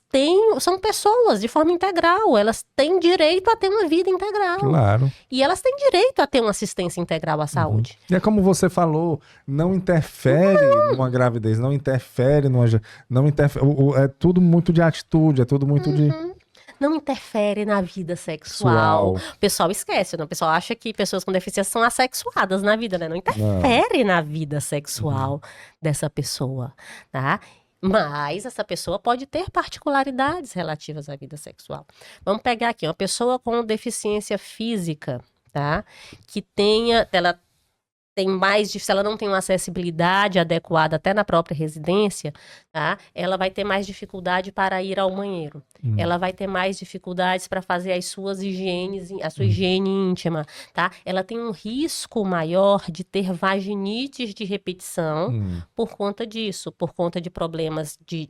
são pessoas de forma integral, elas têm direito a ter uma vida integral. Claro. E elas têm direito a ter uma assistência integral à saúde. E é como você falou, não interfere numa gravidez, não interfere. É tudo muito de atitude, é tudo muito de... Não interfere na vida sexual. O pessoal esquece, né? O pessoal acha que pessoas com deficiência são assexuadas na vida, né? Não interfere na vida sexual dessa pessoa, tá? Mas essa pessoa pode ter particularidades relativas à vida sexual. Vamos pegar aqui, uma pessoa com deficiência física, tá? Se ela não tem uma acessibilidade adequada até na própria residência, tá? Ela vai ter mais dificuldade para ir ao banheiro. Ela vai ter mais dificuldades para fazer a sua higiene íntima, tá? Ela tem um risco maior de ter vaginites de repetição por conta disso, por conta de problemas de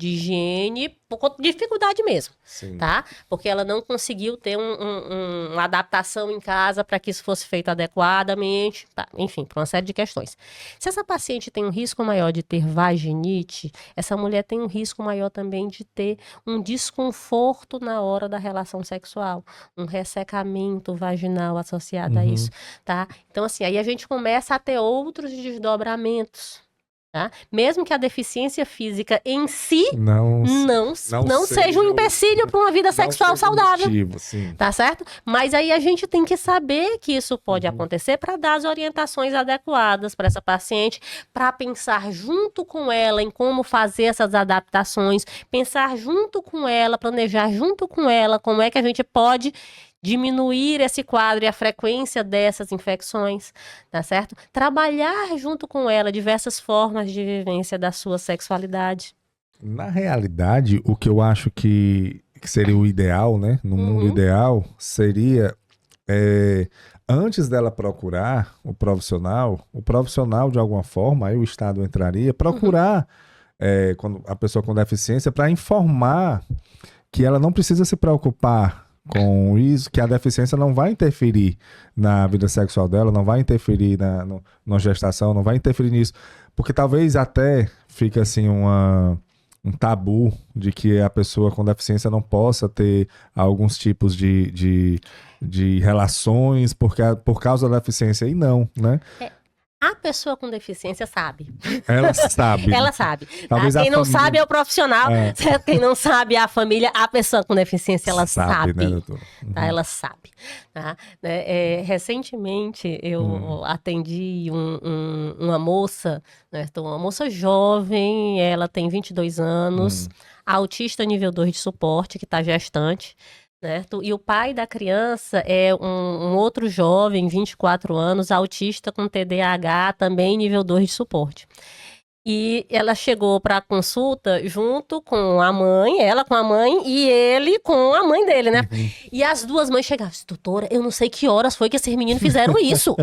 higiene, por conta de dificuldade mesmo, Sim. tá? Porque ela não conseguiu ter uma adaptação em casa para que isso fosse feito adequadamente, tá? Enfim, por uma série de questões. Se essa paciente tem um risco maior de ter vaginite, essa mulher tem um risco maior também de ter um desconforto na hora da relação sexual, um ressecamento vaginal associado a isso, tá? Então, assim, aí a gente começa a ter outros desdobramentos, tá? Mesmo que a deficiência física em si não seja um empecilho para uma vida sexual saudável, motivo, sim. tá certo? Mas aí a gente tem que saber que isso pode acontecer para dar as orientações adequadas para essa paciente, para pensar junto com ela em como fazer essas adaptações, pensar junto com ela, planejar junto com ela como é que a gente pode diminuir esse quadro e a frequência dessas infecções, tá certo? Trabalhar junto com ela diversas formas de vivência da sua sexualidade. Na realidade, o que eu acho que seria o ideal, né? No mundo ideal, seria antes dela procurar o profissional de alguma forma, aí o Estado entraria, procurar quando a pessoa com deficiência para informar que ela não precisa se preocupar com isso, que a deficiência não vai interferir na vida sexual dela, não vai interferir na gestação, não vai interferir nisso. Porque talvez até fique assim um tabu de que a pessoa com deficiência não possa ter alguns tipos de relações por causa da deficiência. E não, né? A pessoa com deficiência sabe. Ela sabe. Ela sabe. Talvez Quem não família... sabe é o profissional. Quem não sabe é a família. A pessoa com deficiência, ela sabe. Né, doutor? Tá? Ela sabe. Tá? Recentemente, eu atendi uma moça, né? Uma moça jovem, ela tem 22 anos, autista nível 2 de suporte, que está gestante. Certo? E o pai da criança é um outro jovem, 24 anos, autista com TDAH, também nível 2 de suporte. E ela chegou para a consulta junto com a mãe, ela com a mãe e ele com a mãe dele, né? E as duas mães chegaram, doutora, eu não sei que horas foi que esses meninos fizeram isso.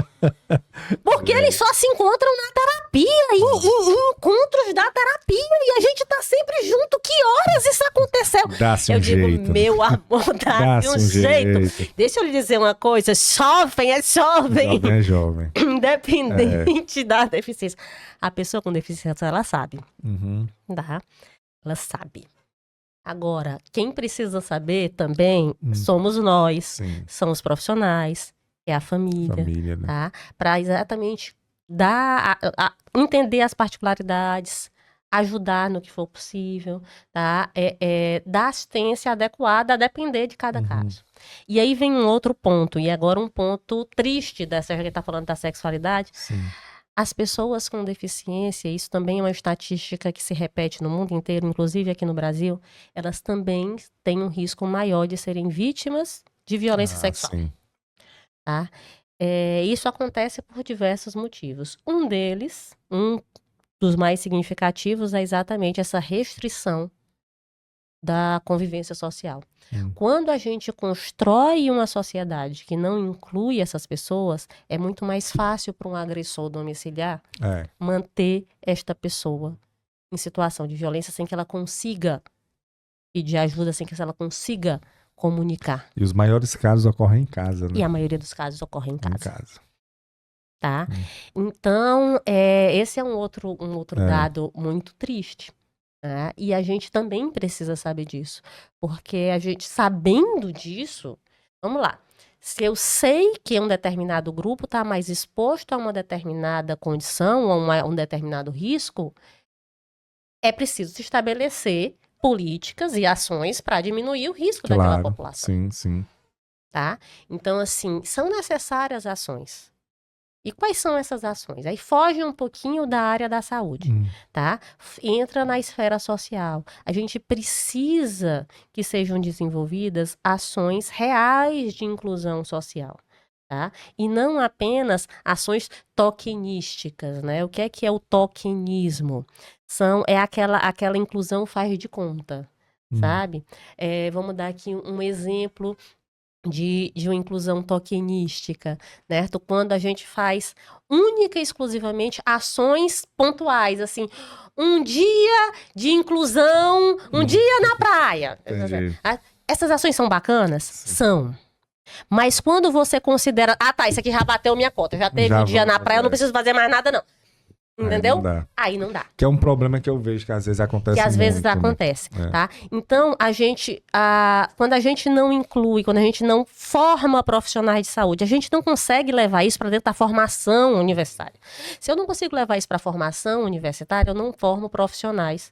Porque eles só se encontram na terapia, em encontros da terapia, e a gente tá sempre junto. Que horas isso aconteceu? Dá-se um digo, jeito. meu amor, dá-se um jeito. Deixa eu lhe dizer uma coisa, jovem é jovem. Jovem é jovem. Independente da deficiência. A pessoa com deficiência, ela sabe. Tá? Ela sabe. Agora, quem precisa saber também somos nós. Sim. São os profissionais, é a família, né? Tá? Para exatamente entender as particularidades, ajudar no que for possível, tá? Dar assistência adequada a depender de cada caso. E aí vem um outro ponto, e agora um ponto triste dessa, já que está falando da sexualidade. Sim. As pessoas com deficiência, isso também é uma estatística que se repete no mundo inteiro, inclusive aqui no Brasil, elas também têm um risco maior de serem vítimas de violência sexual. Sim. Tá? Isso acontece por diversos motivos. Um dos mais significativos é exatamente essa restrição da convivência social. Quando a gente constrói uma sociedade que não inclui essas pessoas, é muito mais fácil para um agressor domiciliar manter esta pessoa em situação de violência sem que ela consiga pedir ajuda, sem que ela consiga comunicar. E os maiores casos ocorrem em casa, né? E a maioria dos casos ocorre em casa. Tá? Então, esse é um outro dado muito triste. Né? E a gente também precisa saber disso. Porque a gente, sabendo disso, vamos lá. Se eu sei que um determinado grupo está mais exposto a uma determinada condição, a um determinado risco, é preciso se estabelecer políticas e ações para diminuir o risco daquela população. Sim. Tá? Então, assim, são necessárias ações. E quais são essas ações? Aí foge um pouquinho da área da saúde, tá? Entra na esfera social. A gente precisa que sejam desenvolvidas ações reais de inclusão social, tá? E não apenas ações tokenísticas, né? O que é o tokenismo? É aquela inclusão faz de conta, sabe? Vamos dar aqui um exemplo de uma inclusão tokenística, né? Quando a gente faz única e exclusivamente ações pontuais, assim, um dia de inclusão, um dia na praia. Entendi. Essas ações são bacanas? Sim. São. Mas quando você considera, tá, isso aqui já bateu minha conta, já teve um dia na praia, eu não preciso fazer mais nada, não. Entendeu? Aí não dá. Que é um problema que eu vejo que às vezes acontece muito. Que às vezes acontece, tá? Então, quando a gente não inclui, quando a gente não forma profissionais de saúde, a gente não consegue levar isso para dentro da formação universitária. Se eu não consigo levar isso para a formação universitária, eu não formo profissionais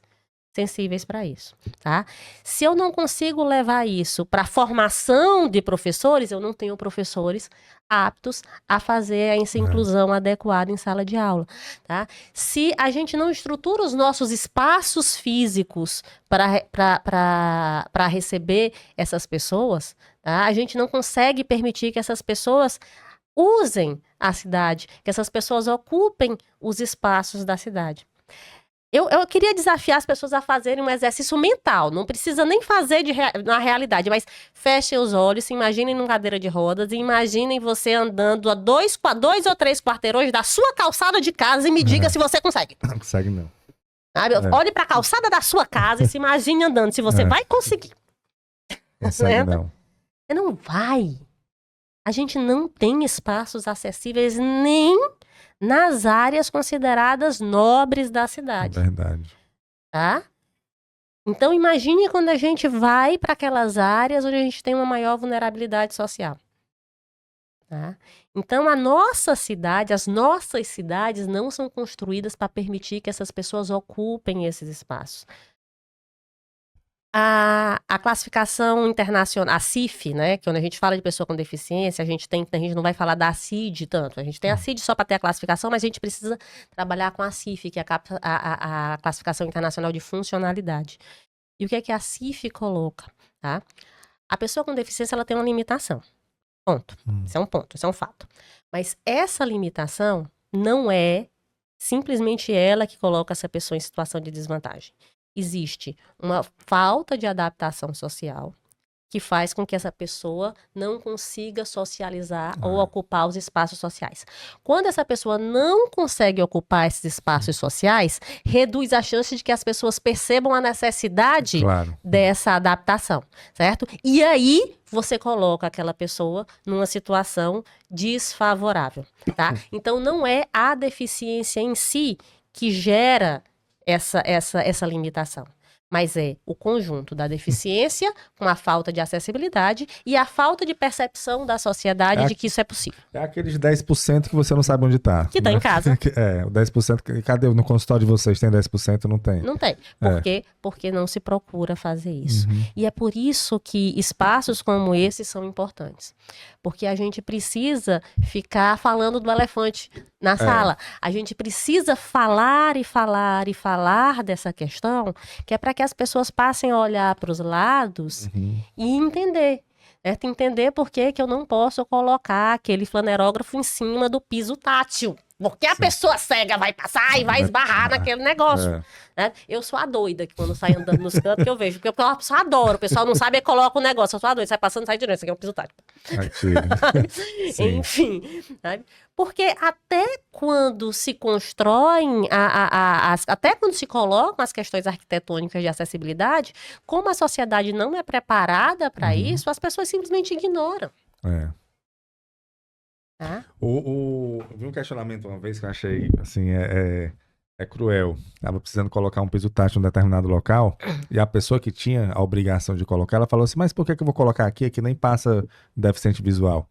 sensíveis para isso, tá? Se eu não consigo levar isso para a formação de professores, eu não tenho professores aptos a fazer essa inclusão adequada em sala de aula, tá? Se a gente não estrutura os nossos espaços físicos para receber essas pessoas, tá? A gente não consegue permitir que essas pessoas usem a cidade, que essas pessoas ocupem os espaços da cidade. Eu queria desafiar as pessoas a fazerem um exercício mental. Não precisa nem fazer na realidade, mas fechem os olhos, se imaginem numa cadeira de rodas e imaginem você andando a 2 ou 3 quarteirões da sua calçada de casa e me diga se você consegue. Não consegue, não. Sabe? Olhe para a calçada da sua casa e se imagine andando, se você vai conseguir. Consegue, não. Não vai. A gente não tem espaços acessíveis nem nas áreas consideradas nobres da cidade. É verdade. Tá? Então, imagine quando a gente vai para aquelas áreas onde a gente tem uma maior vulnerabilidade social. Tá? Então, a nossa cidade, as nossas cidades não são construídas para permitir que essas pessoas ocupem esses espaços. A classificação internacional, a CIF, né, que quando a gente fala de pessoa com deficiência, a gente não vai falar da CID tanto. A gente tem a CID só para ter a classificação, mas a gente precisa trabalhar com a CIF, que é a classificação internacional de funcionalidade. E o que é que a CIF coloca? Tá? A pessoa com deficiência ela tem uma limitação. Ponto. Isso é um ponto, isso é um fato. Mas essa limitação não é simplesmente ela que coloca essa pessoa em situação de desvantagem. Existe uma falta de adaptação social que faz com que essa pessoa não consiga socializar ou ocupar os espaços sociais. Quando essa pessoa não consegue ocupar esses espaços sociais, reduz a chance de que as pessoas percebam a necessidade dessa adaptação, certo? E aí você coloca aquela pessoa numa situação desfavorável, tá? Então não é a deficiência em si que gera essa limitação. Mas é o conjunto da deficiência com a falta de acessibilidade e a falta de percepção da sociedade de que isso é possível. É aqueles 10% que você não sabe onde está. Que está em casa. O 10%. Cadê? No consultório de vocês tem 10%? Não tem. Não tem. Por quê? Porque não se procura fazer isso. E é por isso que espaços como esse são importantes. Porque a gente precisa ficar falando do elefante na sala. A gente precisa falar e falar e falar dessa questão, que é para que as pessoas passem a olhar para os lados e entender. Entender por que eu não posso colocar aquele flanerógrafo em cima do piso tátil. Porque a pessoa cega vai passar e vai esbarrar naquele negócio. Né? Eu sou a doida que quando sai andando nos cantos que eu vejo. Porque eu só adoro. O pessoal não sabe e coloca o negócio. Eu sou a doida. Sai passando, sai de novo. Isso aqui é um piso tátil. Enfim. Sabe? Porque até quando se constroem, até quando se colocam as questões arquitetônicas de acessibilidade, como a sociedade não é preparada para isso, as pessoas simplesmente ignoram. Eu vi um questionamento uma vez que eu achei, assim, é cruel. Tava precisando colocar um piso tátil em um determinado local e a pessoa que tinha a obrigação de colocar, ela falou assim, mas por que eu vou colocar aqui? Aqui nem passa deficiente visual.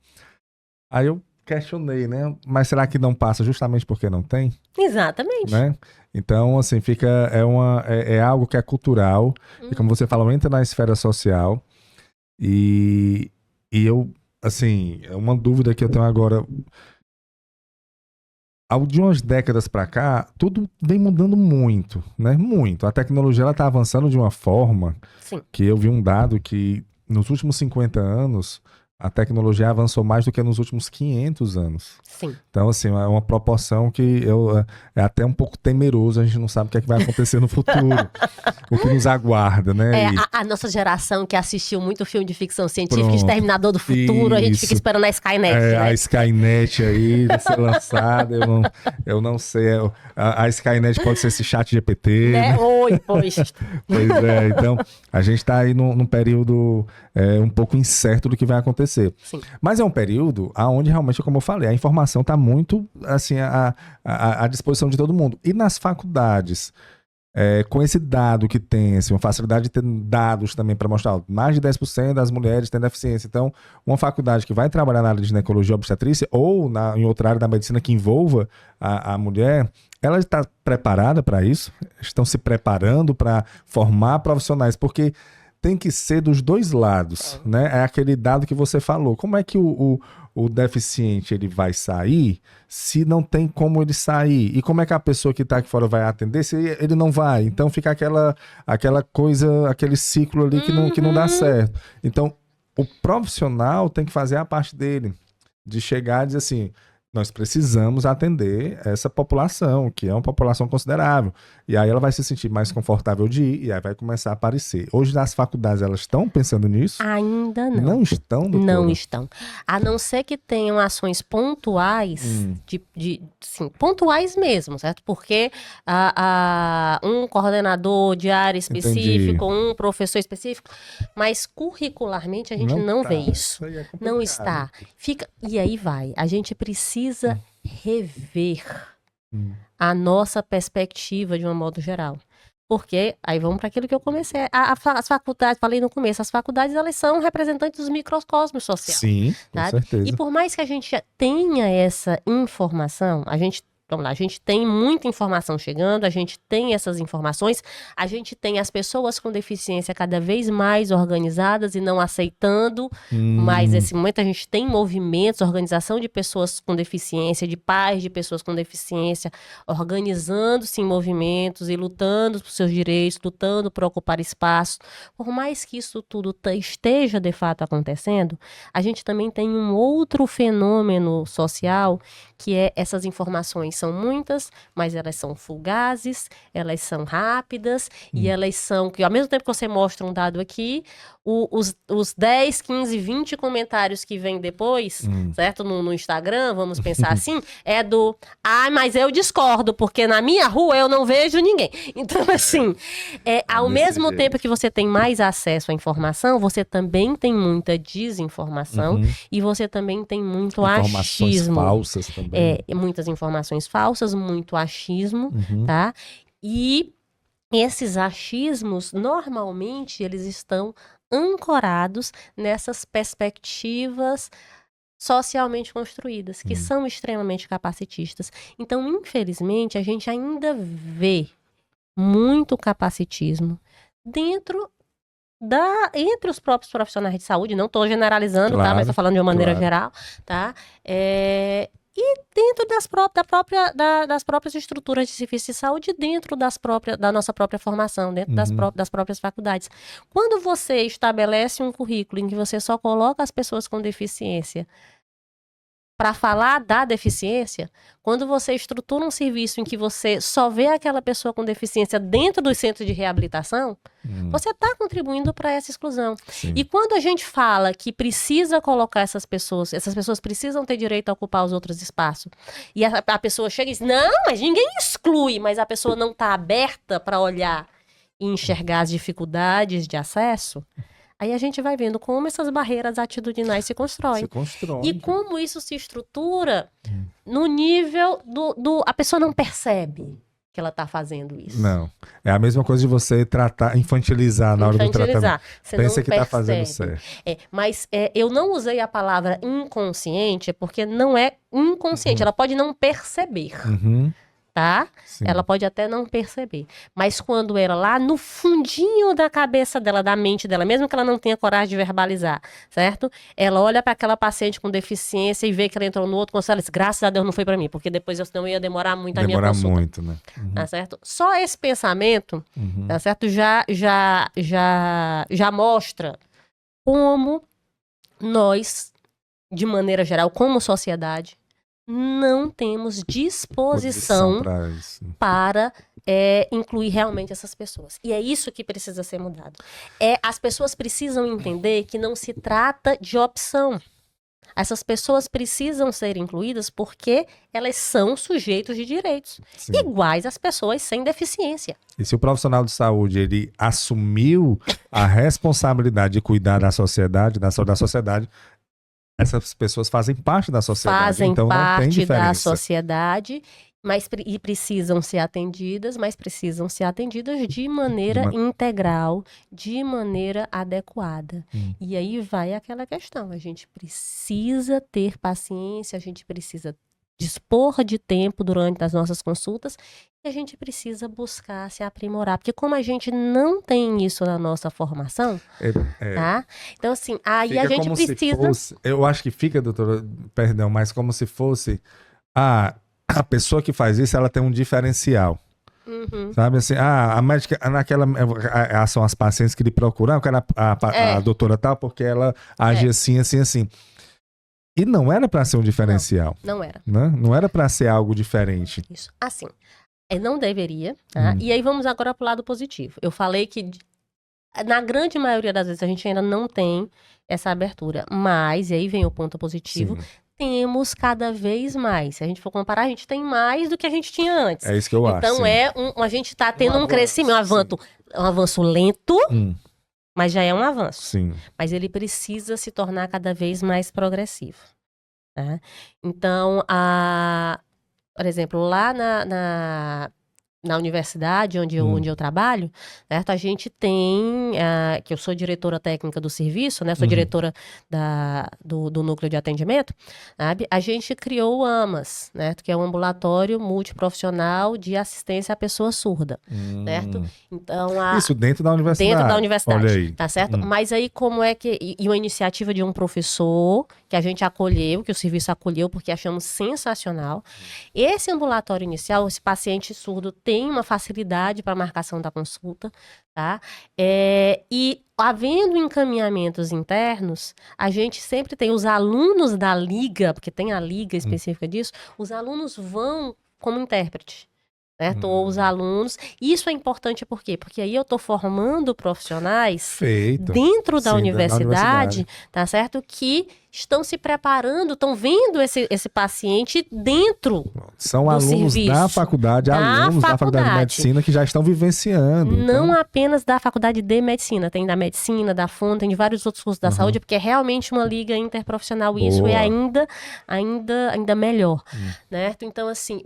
Aí eu questionei, né? Mas será que não passa justamente porque não tem? Exatamente. Né? Então, assim, é algo que é cultural e como você falou, entra na esfera social e eu, assim, é uma dúvida que eu tenho agora. De umas décadas para cá, tudo vem mudando muito, né? Muito. A tecnologia ela tá avançando de uma forma que eu vi um dado que nos últimos 50 anos a tecnologia avançou mais do que nos últimos 500 anos. Sim. Então, assim, é uma proporção que é até um pouco temeroso, a gente não sabe o que é que vai acontecer no futuro, o que nos aguarda, né? A nossa geração que assistiu muito filme de ficção científica, Exterminador do Futuro, a gente fica esperando a Skynet, né? A Skynet aí vai ser lançada, eu não sei, a Skynet pode ser esse chat GPT, né? Oi, pois. Pois é, então a gente está aí num período um pouco incerto do que vai acontecer. Sim. Mas é um período onde realmente, como eu falei, a informação está muito assim, à disposição de todo mundo. E nas faculdades, com esse dado que tem, assim, uma facilidade de ter dados também para mostrar, ó, mais de 10% das mulheres têm deficiência. Então, uma faculdade que vai trabalhar na área de ginecologia e obstetrícia ou em outra área da medicina que envolva a mulher, ela está preparada para isso? Estão se preparando para formar profissionais? Porque tem que ser dos dois lados, né? É aquele dado que você falou. Como é que o deficiente ele vai sair se não tem como ele sair? E como é que a pessoa que está aqui fora vai atender se ele não vai? Então fica aquela coisa, aquele ciclo ali que não dá certo. Então o profissional tem que fazer a parte dele, de chegar e dizer assim, nós precisamos atender essa população, que é uma população considerável. E aí ela vai se sentir mais confortável de ir, e aí vai começar a aparecer. Hoje, nas faculdades, elas estão pensando nisso? Ainda não. Não estão, doutora? Não estão. A não ser que tenham ações pontuais, sim, pontuais mesmo, certo? Porque um coordenador de área específico, um professor específico, mas curricularmente a gente não vê isso. Não está. E aí vai. A gente precisa rever a nossa perspectiva de um modo geral. Porque, aí vamos para aquilo que eu comecei, as faculdades, falei no começo, as faculdades, elas são representantes dos microcosmos sociais. Sim, com certeza. E por mais que a gente tenha essa informação, vamos lá, a gente tem muita informação chegando, a gente tem essas informações, a gente tem as pessoas com deficiência cada vez mais organizadas e não aceitando, mas nesse momento a gente tem movimentos, organização de pessoas com deficiência, de pais de pessoas com deficiência, organizando-se em movimentos e lutando por seus direitos, lutando por ocupar espaço. Por mais que isso tudo esteja de fato acontecendo, a gente também tem um outro fenômeno social, que é essas informações são muitas, mas elas são fugazes, elas são rápidas e elas são, que ao mesmo tempo que você mostra um dado aqui, os 10, 15, 20 comentários que vêm depois, certo? No Instagram, vamos pensar assim, é do, mas eu discordo, porque na minha rua eu não vejo ninguém. Então, assim, ao mesmo tempo que você tem mais acesso à informação, você também tem muita desinformação e você também tem muito informações achismo. Falsas também. Muitas informações falsas, muito achismo, tá? E esses achismos, normalmente, eles estão ancorados nessas perspectivas socialmente construídas, que são extremamente capacitistas. Então, infelizmente, a gente ainda vê muito capacitismo entre os próprios profissionais de saúde, não estou generalizando, tá? Mas estou falando de uma maneira geral, tá? E dentro das próprias estruturas de serviço de saúde, dentro da nossa própria formação, dentro das próprias faculdades. Quando você estabelece um currículo em que você só coloca as pessoas com deficiência para falar da deficiência, quando você estrutura um serviço em que você só vê aquela pessoa com deficiência dentro dos centros de reabilitação, você está contribuindo para essa exclusão. Sim. E quando a gente fala que precisa colocar essas pessoas precisam ter direito a ocupar os outros espaços, e a pessoa chega e diz, não, mas ninguém exclui, mas a pessoa não está aberta para olhar e enxergar as dificuldades de acesso, aí a gente vai vendo como essas barreiras atitudinais se constroem. E como isso se estrutura no nível a pessoa não percebe que ela está fazendo isso. Não. É a mesma coisa de você infantilizar na hora do tratamento. Você pensa não que está fazendo certo. Mas eu não usei a palavra inconsciente, porque não é inconsciente. Ela pode não perceber. Tá? Sim. Ela pode até não perceber. Mas quando ela lá no fundinho da cabeça dela, da mente dela, mesmo que ela não tenha coragem de verbalizar, certo? Ela olha para aquela paciente com deficiência e vê que ela entrou no outro consultório e diz, graças a Deus não foi para mim, porque depois eu senão ia demorar muito a minha consulta. Muito, né? Tá certo? Só esse pensamento, tá certo? Já mostra como nós, de maneira geral, como sociedade, não temos disposição para incluir realmente essas pessoas. E é isso que precisa ser mudado. As pessoas precisam entender que não se trata de opção. Essas pessoas precisam ser incluídas porque elas são sujeitos de direitos, sim, iguais às pessoas sem deficiência. E se o profissional de saúde ele assumiu a responsabilidade de cuidar da sociedade, da sociedade, essas pessoas fazem parte da sociedade. Fazem então parte não tem diferença. da sociedade, e precisam ser atendidas, mas precisam ser atendidas de maneira integral, de maneira adequada. E aí vai aquela questão, a gente precisa ter paciência, a gente precisa dispor de tempo durante as nossas consultas e a gente precisa buscar se aprimorar, porque como a gente não tem isso na nossa formação, tá? Então assim, aí a gente precisa... eu acho que fica, doutora, perdão, mas como se fosse... A pessoa que faz isso, ela tem um diferencial. Sabe assim, a médica, são as pacientes que lhe procuram, eu quero a doutora tal, porque ela age assim, assim, assim. E não era para ser um diferencial. Não era. Né? Não era para ser algo diferente. Isso. Assim, não deveria. Tá? E aí vamos agora para o lado positivo. Eu falei que na grande maioria das vezes a gente ainda não tem essa abertura. Mas, e aí vem o ponto positivo, sim, temos cada vez mais. Se a gente for comparar, a gente tem mais do que a gente tinha antes. É isso que eu acho. Então a gente está tendo um crescimento, um avanço lento, mas já é um avanço. Sim. Mas ele precisa se tornar cada vez mais progressivo. Tá? Então, por exemplo, lá na universidade onde eu trabalho, certo? A gente tem, que eu sou diretora técnica do serviço, né? Sou diretora do núcleo de atendimento, sabe? A gente criou o AMAS, né? Que é um ambulatório multiprofissional de assistência à pessoa surda, certo? Então, isso dentro da universidade. Dentro da universidade, olha aí, tá certo? Mas aí como é que... E uma iniciativa de um professor que a gente acolheu, que o serviço acolheu, porque achamos sensacional. Esse ambulatório inicial, esse paciente surdo tem uma facilidade para marcação da consulta, tá? E havendo encaminhamentos internos, a gente sempre tem os alunos da liga, porque tem a liga específica disso, os alunos vão como intérprete. Certo? Ou os alunos. Isso é importante por quê? Porque aí eu estou formando profissionais dentro da universidade, tá certo? Que estão se preparando, estão vendo esse paciente dentro São alunos serviço, da faculdade, alunos da faculdade de medicina que já estão vivenciando. Não apenas da faculdade de medicina, tem da medicina, da FON, tem de vários outros cursos da saúde, porque é realmente uma liga interprofissional e isso é ainda melhor, né? Então, assim,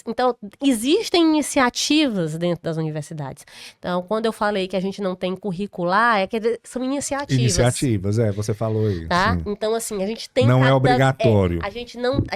então, existem iniciativas dentro das universidades. Então, quando eu falei que a gente não tem curricular, são iniciativas. Iniciativas, você falou isso. Tá? Então, assim, a gente tem... Não é obrigatório. A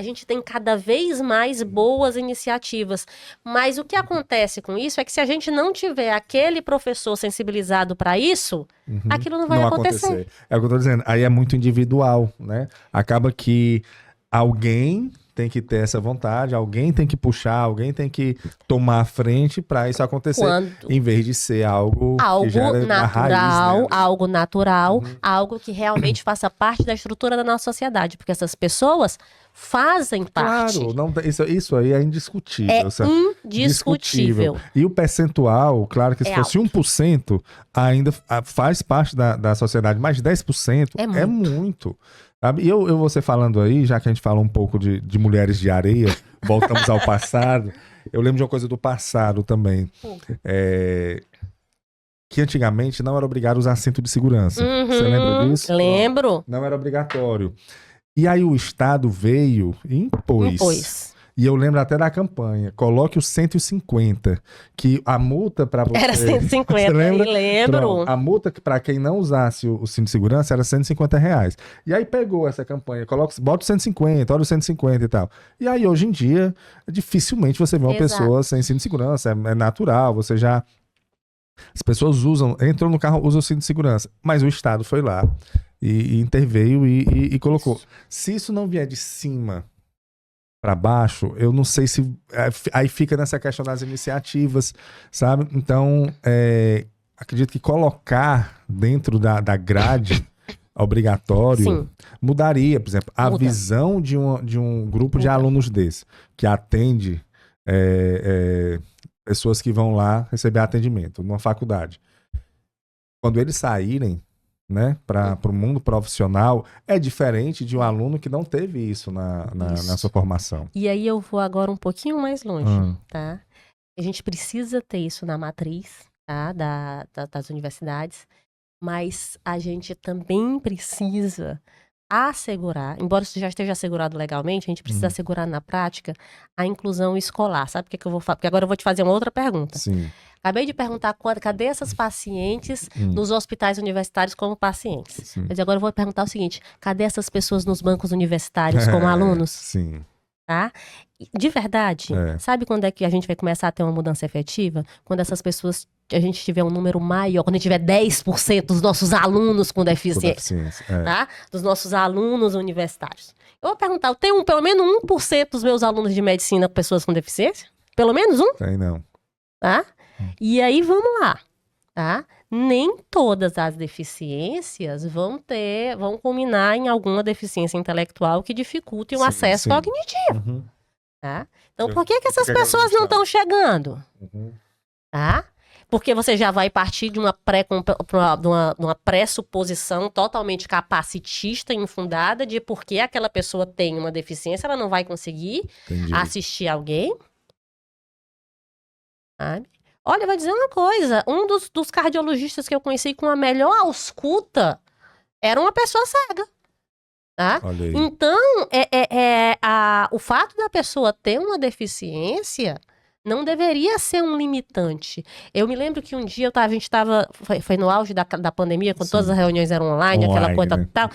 gente tem cada vez mais boas iniciativas. Mas o que acontece com isso é que se a gente não tiver aquele professor sensibilizado para isso, aquilo não vai acontecer. É o que eu tô dizendo. Aí é muito individual, né? Acaba que alguém tem que ter essa vontade, alguém tem que puxar, alguém tem que tomar a frente para isso acontecer, em vez de ser algo que gera natural, raiz, né? Algo natural, algo que realmente faça parte da estrutura da nossa sociedade, porque essas pessoas fazem parte. Claro, não, isso aí é indiscutível. É indiscutível. E o percentual, claro que se fosse alto. 1%, ainda faz parte da sociedade, mas 10% é muito. Sabe? E você falando aí, já que a gente fala um pouco de mulheres de areia, voltamos ao passado, eu lembro de uma coisa do passado também. Que antigamente não era obrigado a usar cinto de segurança. Você lembra disso? Lembro. Não era obrigatório. E aí o Estado veio e impôs. E eu lembro até da campanha, coloque os 150, que a multa para você... Era 150, você lembra? lembro. Pronto, a multa para quem não usasse o cinto de segurança era R$150. E aí pegou essa campanha, bota o 150, olha o 150 e tal. E aí hoje em dia, dificilmente você vê uma pessoa sem cinto de segurança, é natural, você já... As pessoas entram no carro, usam o cinto de segurança, mas o Estado foi lá e interveio e colocou. Isso. Se isso não vier de cima para baixo, eu não sei se... Aí fica nessa questão das iniciativas, sabe? Então, acredito que colocar dentro da grade obrigatório mudaria, por exemplo, a visão de um grupo de alunos desse, que atende pessoas que vão lá receber atendimento numa faculdade. Quando eles saírem, né, para o mundo profissional, é diferente de um aluno que não teve isso na sua formação. E aí eu vou agora um pouquinho mais longe, tá? A gente precisa ter isso na matriz, tá, das universidades, mas a gente também precisa assegurar, embora isso já esteja assegurado legalmente, a gente precisa assegurar na prática a inclusão escolar. Sabe o que eu vou falar? Porque agora eu vou te fazer uma outra pergunta. Sim. Acabei de perguntar cadê essas pacientes nos hospitais universitários como pacientes. Sim. Mas agora eu vou perguntar o seguinte, cadê essas pessoas nos bancos universitários como alunos? Sim. Tá? De verdade, sabe quando é que a gente vai começar a ter uma mudança efetiva? Quando essas pessoas, a gente tiver um número maior, quando a gente tiver 10% dos nossos alunos com deficiência, tá? Dos nossos alunos universitários. Eu vou perguntar, eu tenho pelo menos 1% dos meus alunos de medicina com pessoas com deficiência? Pelo menos um? Tem não. Tá? E aí, vamos lá, tá? Nem todas as deficiências vão culminar em alguma deficiência intelectual que dificulte o acesso cognitivo. Tá? Então, por que essas pessoas não estão chegando? Tá? Porque você já vai partir de uma pressuposição totalmente capacitista e infundada de porque aquela pessoa tem uma deficiência, ela não vai conseguir assistir alguém. Sabe? Olha, eu vou dizer uma coisa, um dos cardiologistas que eu conheci com a melhor ausculta era uma pessoa cega. Tá? Então, o fato da pessoa ter uma deficiência não deveria ser um limitante. Eu me lembro que um dia a gente estava, foi no auge da pandemia, quando todas as reuniões eram online, aquela coisa, né? Tal.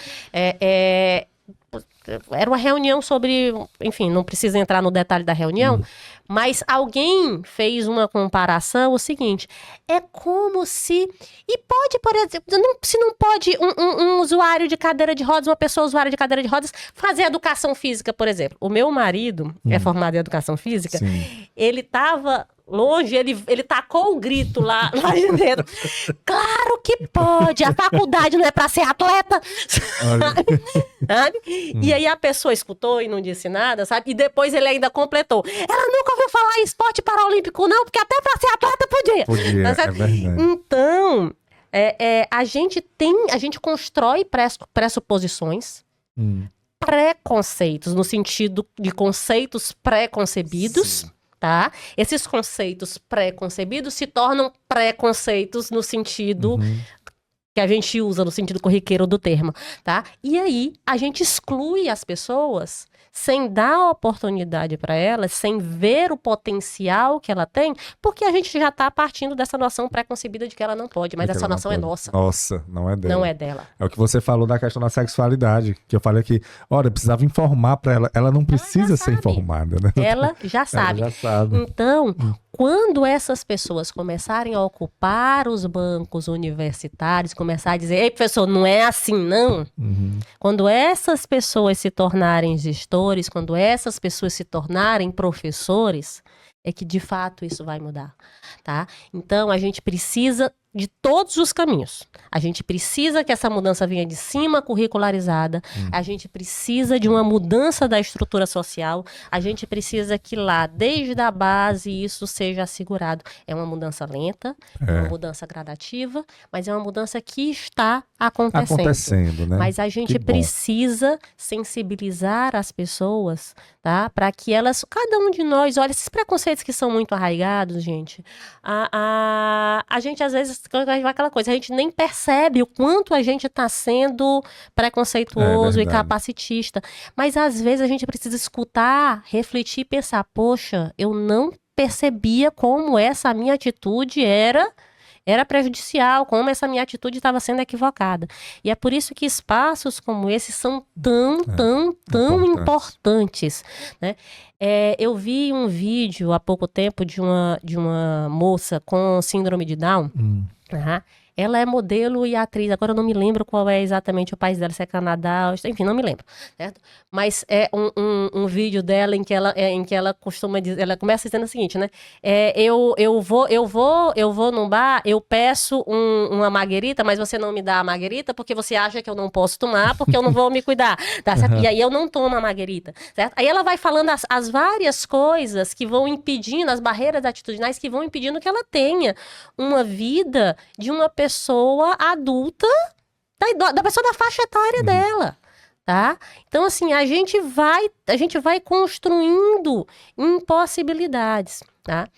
Era uma reunião sobre, enfim, não precisa entrar no detalhe da reunião, mas alguém fez uma comparação, o seguinte, é como se, e pode, por exemplo, se não pode um usuário de cadeira de rodas, uma pessoa usuária de cadeira de rodas, fazer educação física, por exemplo. O meu marido é formado em educação física, ele estava longe, ele tacou o grito lá de dentro. Claro que pode, a faculdade não é para ser atleta. Sabe? E aí a pessoa escutou e não disse nada, sabe? E depois ele ainda completou. Ela nunca ouviu falar em esporte paralímpico, não, porque até para ser atleta podia. Podia, é verdade. Então, a gente constrói pressuposições, preconceitos, no sentido de conceitos pré-concebidos. Tá? Esses conceitos pré-concebidos se tornam preconceitos no sentido que a gente usa, no sentido corriqueiro do termo, tá? E aí, a gente exclui as pessoas sem dar oportunidade para elas, sem ver o potencial que ela tem, porque a gente já está partindo dessa noção pré-concebida de que ela não pode, mas essa noção é nossa. Nossa, não é dela. Não é dela. É o que você falou da questão da sexualidade, que eu falei aqui, olha, precisava informar para ela não precisa ser informada, né? Ela já sabe. Ela já sabe. Então, quando essas pessoas começarem a ocupar os bancos universitários, começar a dizer, ei, professor, não é assim, não. Quando essas pessoas se tornarem gestores, quando essas pessoas se tornarem professores, é que de fato isso vai mudar, tá? Então, a gente precisa de todos os caminhos. A gente precisa que essa mudança venha de cima, curricularizada. A gente precisa de uma mudança da estrutura social. A gente precisa que lá, desde a base, isso seja assegurado. É uma mudança lenta, é uma mudança gradativa, mas é uma mudança que está acontecendo, né? Mas a gente precisa sensibilizar as pessoas, tá? Para que elas, cada um de nós, olha, esses preconceitos que são muito arraigados, gente, a gente às vezes aquela coisa, a gente nem percebe o quanto a gente está sendo preconceituoso e capacitista. Mas às vezes a gente precisa escutar, refletir e pensar, poxa, eu não percebia como essa minha atitude era prejudicial, como essa minha atitude estava sendo equivocada. E é por isso que espaços como esse são tão importantes, né? Eu vi um vídeo há pouco tempo de uma moça com síndrome de Down. Ela é modelo e atriz. Agora eu não me lembro qual é exatamente o país dela, se é Canadá, enfim, não me lembro, certo? Mas é um vídeo dela em que ela costuma dizer, ela começa dizendo o seguinte, né? Eu vou num bar, eu peço uma marguerita, mas você não me dá a marguerita porque você acha que eu não posso tomar, porque eu não vou me cuidar, tá certo? E aí eu não tomo a marguerita, certo? Aí ela vai falando as várias coisas que vão impedindo, as barreiras atitudinais que vão impedindo que ela tenha uma vida de uma pessoa adulta, da pessoa da faixa etária dela, tá? Então, assim, a gente vai construindo impossibilidades, tá?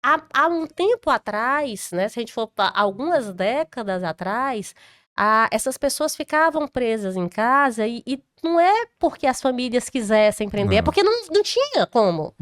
Há um tempo atrás, né, se a gente for para algumas décadas atrás, essas pessoas ficavam presas em casa e não é porque as famílias quisessem empreender, é porque não tinha como.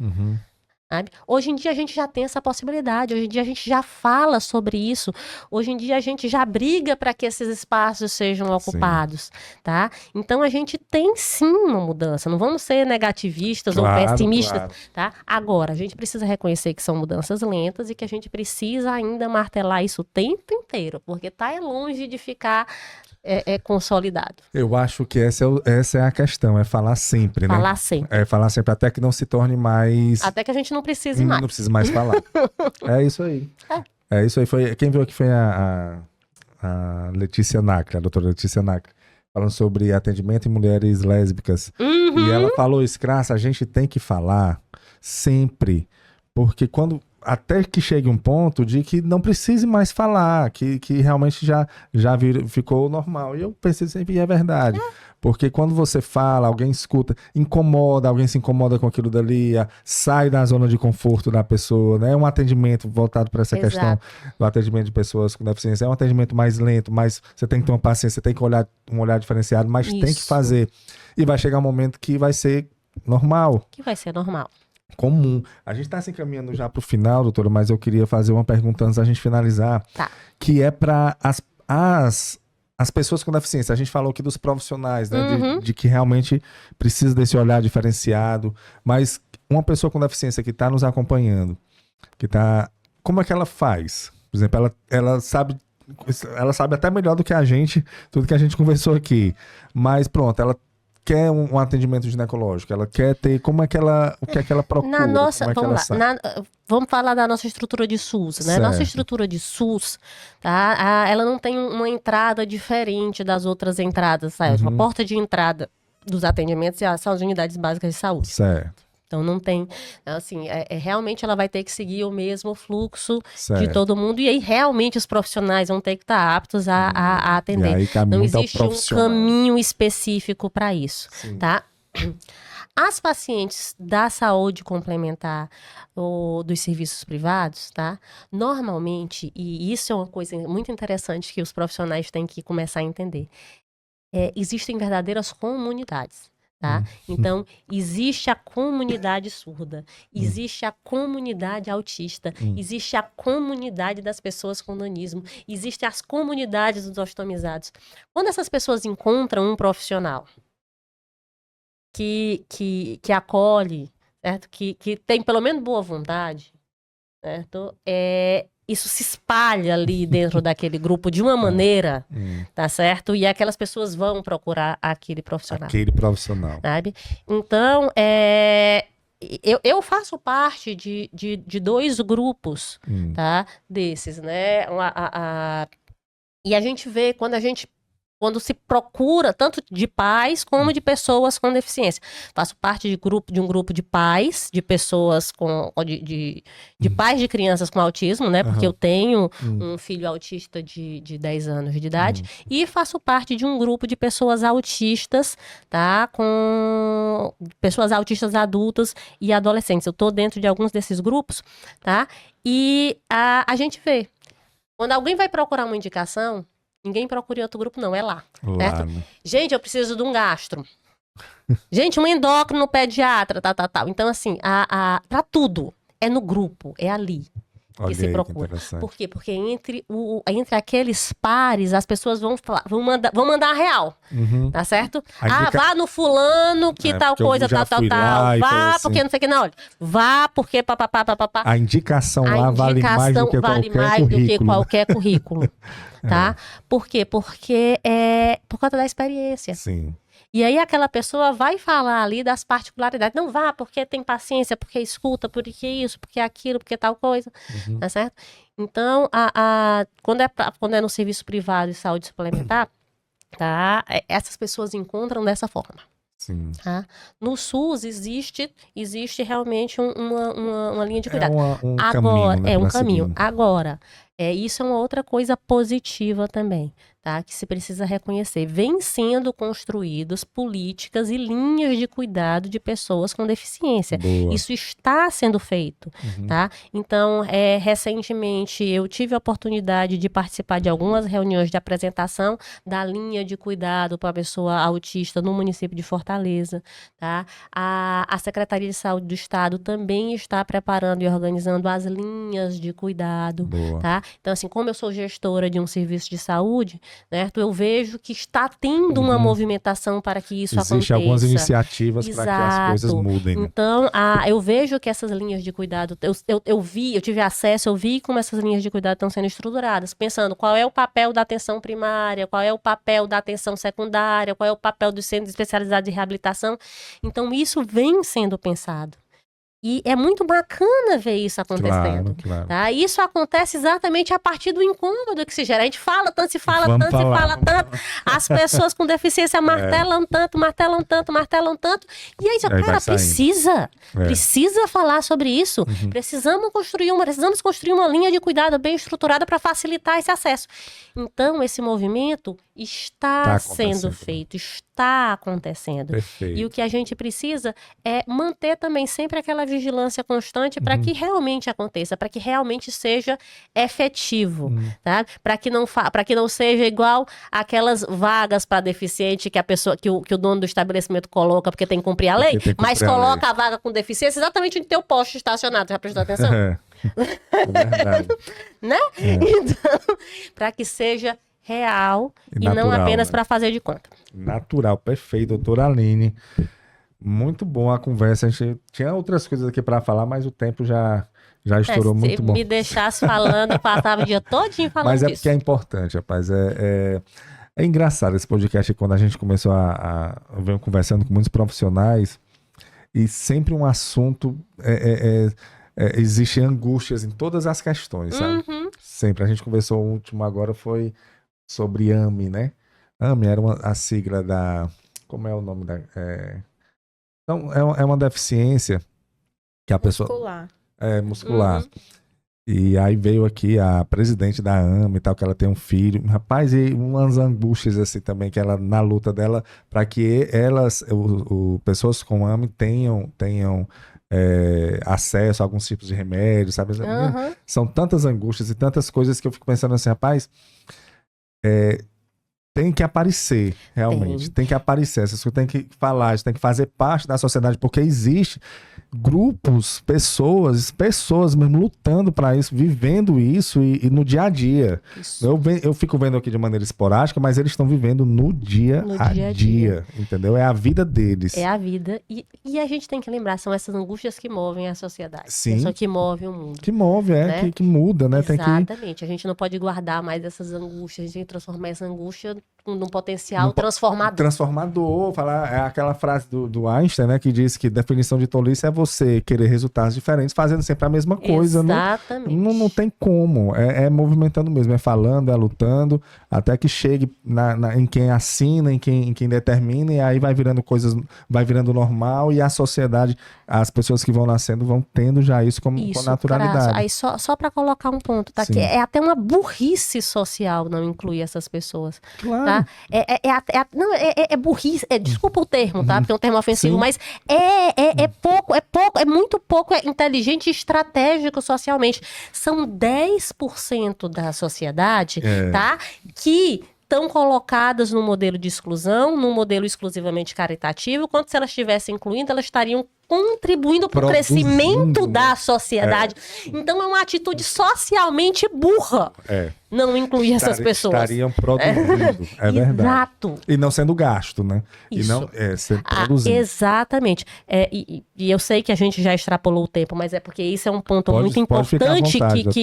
Sabe? Hoje em dia a gente já tem essa possibilidade, hoje em dia a gente já fala sobre isso, hoje em dia a gente já briga para que esses espaços sejam ocupados, tá? Então a gente tem sim uma mudança, não vamos ser negativistas ou pessimistas, tá? Agora, a gente precisa reconhecer que são mudanças lentas e que a gente precisa ainda martelar isso o tempo inteiro, porque tá longe de ficar consolidado. Eu acho que essa é a questão, é falar sempre, né? Falar sempre. É falar sempre, até que não se torne mais... Até que a gente não precise mais. Não precisa mais falar. É isso aí. É isso aí. Quem viu aqui foi a Letícia Nacra, a doutora Letícia Nacra, falando sobre atendimento em mulheres lésbicas. E ela falou isso, Graça, a gente tem que falar sempre, porque até que chegue um ponto de que não precise mais falar, que realmente já ficou normal. E eu pensei sempre, e é verdade. Porque quando você fala, alguém escuta, alguém se incomoda com aquilo dali, sai da zona de conforto da pessoa, né? Um atendimento voltado para essa questão do atendimento de pessoas com deficiência. É um atendimento mais lento, mas você tem que ter uma paciência, você tem que olhar um olhar diferenciado, mas tem que fazer. E vai chegar um momento que vai ser normal. Comum. A gente está se encaminhando já para o final, doutora, mas eu queria fazer uma pergunta antes da gente finalizar, que é para as pessoas com deficiência. A gente falou aqui dos profissionais, né, de que realmente precisa desse olhar diferenciado, mas uma pessoa com deficiência que está nos acompanhando, como é que ela faz? Por exemplo, ela sabe até melhor do que a gente, tudo que a gente conversou aqui, mas pronto, ela quer um atendimento ginecológico, ela quer ter, o que é que ela procura? Vamos falar da nossa estrutura de SUS, né? Certo. Nossa estrutura de SUS, tá? Ela não tem uma entrada diferente das outras entradas, sabe? Uma porta de entrada dos atendimentos são as unidades básicas de saúde. Certo. Então não tem, assim, realmente ela vai ter que seguir o mesmo fluxo de todo mundo, e aí realmente os profissionais vão ter que estar aptos a atender. E aí, não existe um caminho específico para isso, tá? As pacientes da saúde complementar ou dos serviços privados, tá? Normalmente, e isso é uma coisa muito interessante que os profissionais têm que começar a entender, existem verdadeiras comunidades. Tá? Então, existe a comunidade surda, existe a comunidade autista, existe a comunidade das pessoas com nanismo, existem as comunidades dos ostomizados. Quando essas pessoas encontram um profissional que acolhe, certo? Que tem pelo menos boa vontade, certo? Isso se espalha ali dentro daquele grupo de uma maneira, tá certo? E aquelas pessoas vão procurar aquele profissional. Sabe? Então, eu faço parte de dois grupos, tá? Desses, né? E a gente vê, quando se procura, tanto de pais como de pessoas com deficiência. Faço parte de um grupo de pais, de pessoas de pais de crianças com autismo, né? Porque eu tenho um filho autista de 10 anos de idade. E faço parte de um grupo de pessoas autistas, tá? Com pessoas autistas adultas e adolescentes. Eu tô dentro de alguns desses grupos, tá? E a gente vê. Quando alguém vai procurar uma indicação, ninguém procura em outro grupo, não. É lá. Certo? Né? Gente, eu preciso de um gastro. Gente, um endócrino pediatra, tal. Então, assim, pra tudo, é no grupo, é ali. que se procura. Por quê? Porque entre aqueles pares, as pessoas vão mandar a real, tá certo? Vá no fulano que tal coisa, tal. Vá porque não sei o que, não, olha. Vá porque papapá. A indicação lá vale mais do que qualquer currículo. Tá? Por quê? Porque é por conta da experiência. Sim. E aí aquela pessoa vai falar ali das particularidades. Não vá porque tem paciência, porque escuta, porque isso, porque aquilo, porque tal coisa. Tá certo? Então, quando é no serviço privado de saúde suplementar, tá? Essas pessoas encontram dessa forma. Sim. Tá? No SUS existe realmente uma linha de cuidado. Um caminho. Agora, isso é uma outra coisa positiva também, tá? Que se precisa reconhecer. Vem sendo construídas políticas e linhas de cuidado de pessoas com deficiência. Boa. Isso está sendo feito, tá? Então, recentemente, eu tive a oportunidade de participar de algumas reuniões de apresentação da linha de cuidado para a pessoa autista no município de Fortaleza, tá? A Secretaria de Saúde do Estado também está preparando e organizando as linhas de cuidado, Boa. Tá? Então, assim, como eu sou gestora de um serviço de saúde, né, eu vejo que está tendo uma movimentação para que isso aconteça. Existem algumas iniciativas para que as coisas mudem. Né? Então, eu vejo que essas linhas de cuidado, eu tive acesso, eu vi como essas linhas de cuidado estão sendo estruturadas, pensando qual é o papel da atenção primária, qual é o papel da atenção secundária, qual é o papel do centro especializado de reabilitação. Então, isso vem sendo pensado. E é muito bacana ver isso acontecendo. Claro. Tá? Isso acontece exatamente a partir do incômodo que se gera. A gente fala tanto, se fala tanto. As pessoas com deficiência martelam tanto. E aí, cara, precisa falar sobre isso. Precisamos construir uma linha de cuidado bem estruturada para facilitar esse acesso. Então, esse movimento está sendo feito, está acontecendo. Perfeito. E o que a gente precisa é manter também sempre aquela vigilância constante para que realmente aconteça, para que realmente seja efetivo, tá? Para que não seja igual aquelas vagas para deficiente que a pessoa, que o dono do estabelecimento coloca porque tem que cumprir a lei, mas coloca a vaga com deficiência exatamente onde tem o poste estacionado. Já prestou atenção? É verdade. Né? Então, para que seja real e natural, não apenas para fazer de conta. Natural, perfeito, doutora Aline. Muito bom a conversa. A gente tinha outras coisas aqui para falar, mas o tempo já estourou muito bom. Se me deixasse falando, passava o dia todinho falando disso. Mas disso. Porque é importante, rapaz. É engraçado esse podcast quando a gente começou a ver conversando com muitos profissionais e sempre um assunto existe angústias em todas as questões, sabe? Sempre. A gente conversou, o último agora foi sobre AMI, né? AMI era a sigla da... Como é o nome da... Então, é uma deficiência que a pessoa... Muscular. E aí veio aqui a presidente da AMI e tal, que ela tem um filho. Rapaz, e umas angústias assim também, que ela, na luta dela, para que elas, pessoas com AMI tenham acesso a alguns tipos de remédios, sabe? São tantas angústias e tantas coisas que eu fico pensando assim, rapaz... tem que aparecer, realmente. Tem que aparecer. Essas coisas tem que falar, isso tem que fazer parte da sociedade, porque existe grupos, pessoas mesmo lutando para isso, vivendo isso e no dia a dia. Eu fico vendo aqui de maneira esporádica, mas eles estão vivendo no dia a dia, entendeu? É a vida deles. É a vida. E a gente tem que lembrar, são essas angústias que movem a sociedade. Sim. São que movem o mundo. Que move, né? que muda, né? Exatamente. A gente não pode guardar mais essas angústias, a gente tem que transformar essa angústia num potencial transformador. Transformador, falar, aquela frase do Einstein, né, que diz que definição de tolice é você querer resultados diferentes fazendo sempre a mesma coisa. Exatamente. Não tem como, é movimentando mesmo, é falando, é lutando, até que chegue em quem assina, em quem determina, e aí vai virando normal, e a sociedade, as pessoas que vão nascendo vão tendo já isso com naturalidade. Aí só para colocar um ponto, tá? Que é até uma burrice social não incluir essas pessoas. Claro. Tá? É burrice, desculpa o termo, tá? Porque é um termo ofensivo, sim. Mas é muito pouco inteligente e estratégico socialmente. São 10% da sociedade, tá? Que estão colocadas no modelo de exclusão, num modelo exclusivamente caritativo, quanto se elas estivessem incluindo, elas estariam contribuindo para o crescimento da sociedade. Então é uma atitude socialmente burra não incluir essas pessoas. Estariam produzindo, é verdade. Exato. E não sendo gasto, né? Isso. E não sendo produzido. Exatamente. E eu sei que a gente já extrapolou o tempo, mas é porque isso é um ponto muito importante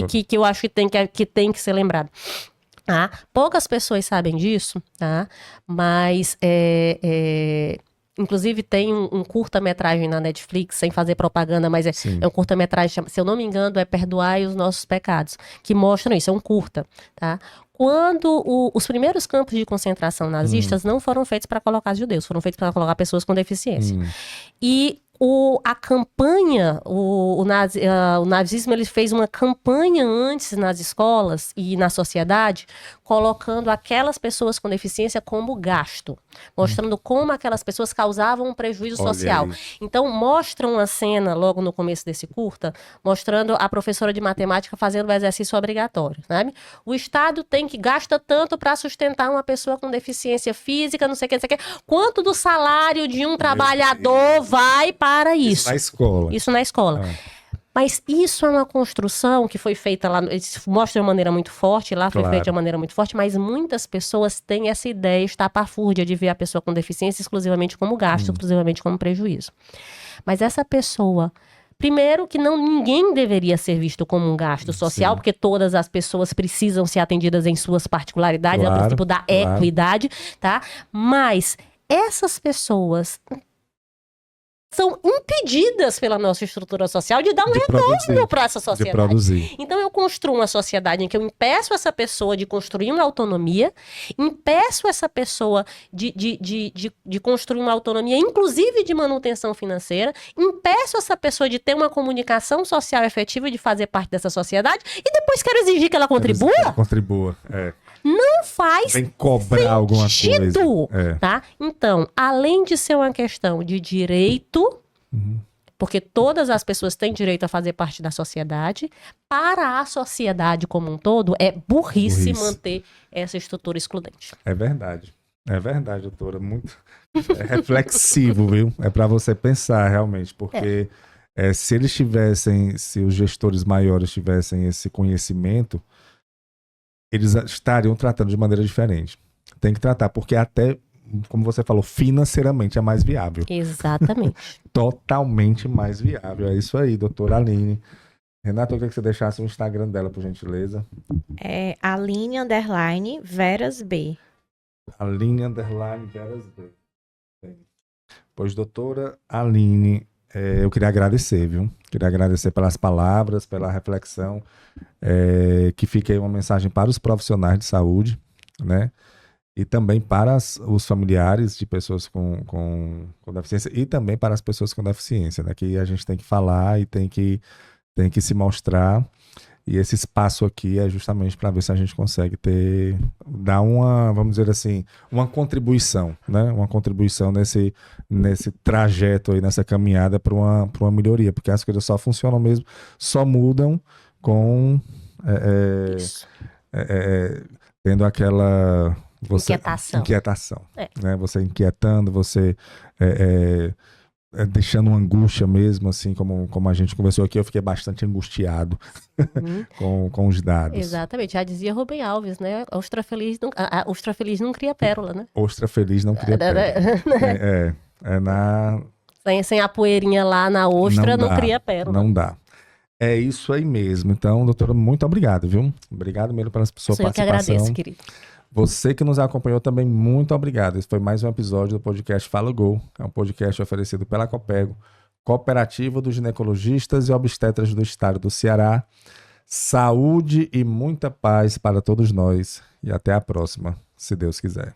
que eu acho que tem que ser lembrado. Poucas pessoas sabem disso, mas inclusive tem um curta-metragem na Netflix, sem fazer propaganda, mas é um curta-metragem, se eu não me engano, é Perdoai os Nossos Pecados, que mostram isso, é um curta, tá? Quando os primeiros campos de concentração nazistas não foram feitos para colocar judeus, foram feitos para colocar pessoas com deficiência. E a campanha, o nazismo, ele fez uma campanha antes nas escolas e na sociedade, colocando aquelas pessoas com deficiência como gasto, mostrando como aquelas pessoas causavam um prejuízo social. Então, mostram uma cena logo no começo desse curta, mostrando a professora de matemática fazendo o exercício obrigatório, sabe? O Estado gasta tanto para sustentar uma pessoa com deficiência física, não sei o que, quanto do salário de um trabalhador vai para isso. Isso na escola. Mas isso é uma construção que foi feita lá, mostra de uma maneira muito forte, lá foi feita de uma maneira muito forte, mas muitas pessoas têm essa ideia estapafúrdia de ver a pessoa com deficiência exclusivamente como gasto, exclusivamente como prejuízo. Mas essa pessoa, primeiro que ninguém deveria ser visto como um gasto social, porque todas as pessoas precisam ser atendidas em suas particularidades, é o princípio da equidade, tá? Mas essas pessoas são impedidas pela nossa estrutura social de dar um retorno para essa sociedade. Então eu construo uma sociedade em que eu impeço essa pessoa de construir uma autonomia, impeço essa pessoa de construir uma autonomia, inclusive de manutenção financeira, impeço essa pessoa de ter uma comunicação social efetiva, de fazer parte dessa sociedade, e depois quero exigir que ela contribua? Não faz Vem cobrar alguma coisa. Tá? Então, além de ser uma questão de direito, porque todas as pessoas têm direito a fazer parte da sociedade, para a sociedade como um todo, é burrice manter essa estrutura excludente. É verdade, doutora. Muito reflexivo, viu? É para você pensar realmente, porque se os gestores maiores tivessem esse conhecimento, eles estariam tratando de maneira diferente. Tem que tratar, porque até, como você falou, financeiramente é mais viável. Exatamente. Totalmente mais viável. É isso aí, doutora Aline. Renata, eu queria que você deixasse o Instagram dela, por gentileza. É Aline_VerasB. Aline_VerasB. Pois, doutora Aline, eu queria agradecer, viu? Queria agradecer pelas palavras, pela reflexão, que fica aí uma mensagem para os profissionais de saúde, né? E também para os familiares de pessoas com deficiência e também para as pessoas com deficiência, né? Que a gente tem que falar e tem que se mostrar. E esse espaço aqui é justamente para ver se a gente consegue dar uma, vamos dizer assim, uma contribuição, né? Uma contribuição nesse trajeto aí, nessa caminhada para uma melhoria, porque as coisas só funcionam mesmo, só mudam com tendo aquela inquietação, né? Você inquietando, você deixando uma angústia mesmo, assim, como a gente conversou aqui, eu fiquei bastante angustiado com os dados. Exatamente, já dizia Rubem Alves, né? Ostra feliz não cria pérola, né? Ostra feliz não cria pérola. Sem a poeirinha lá na ostra, não cria pérola. Não dá. É isso aí mesmo. Então, doutora, muito obrigado, viu? Obrigado mesmo pela sua participação. Eu que agradeço, querido. Você que nos acompanhou também, muito obrigado. Esse foi mais um episódio do podcast Fala Go. É um podcast oferecido pela Copego, Cooperativa dos Ginecologistas e Obstetras do Estado do Ceará. Saúde e muita paz para todos nós. E até a próxima, se Deus quiser.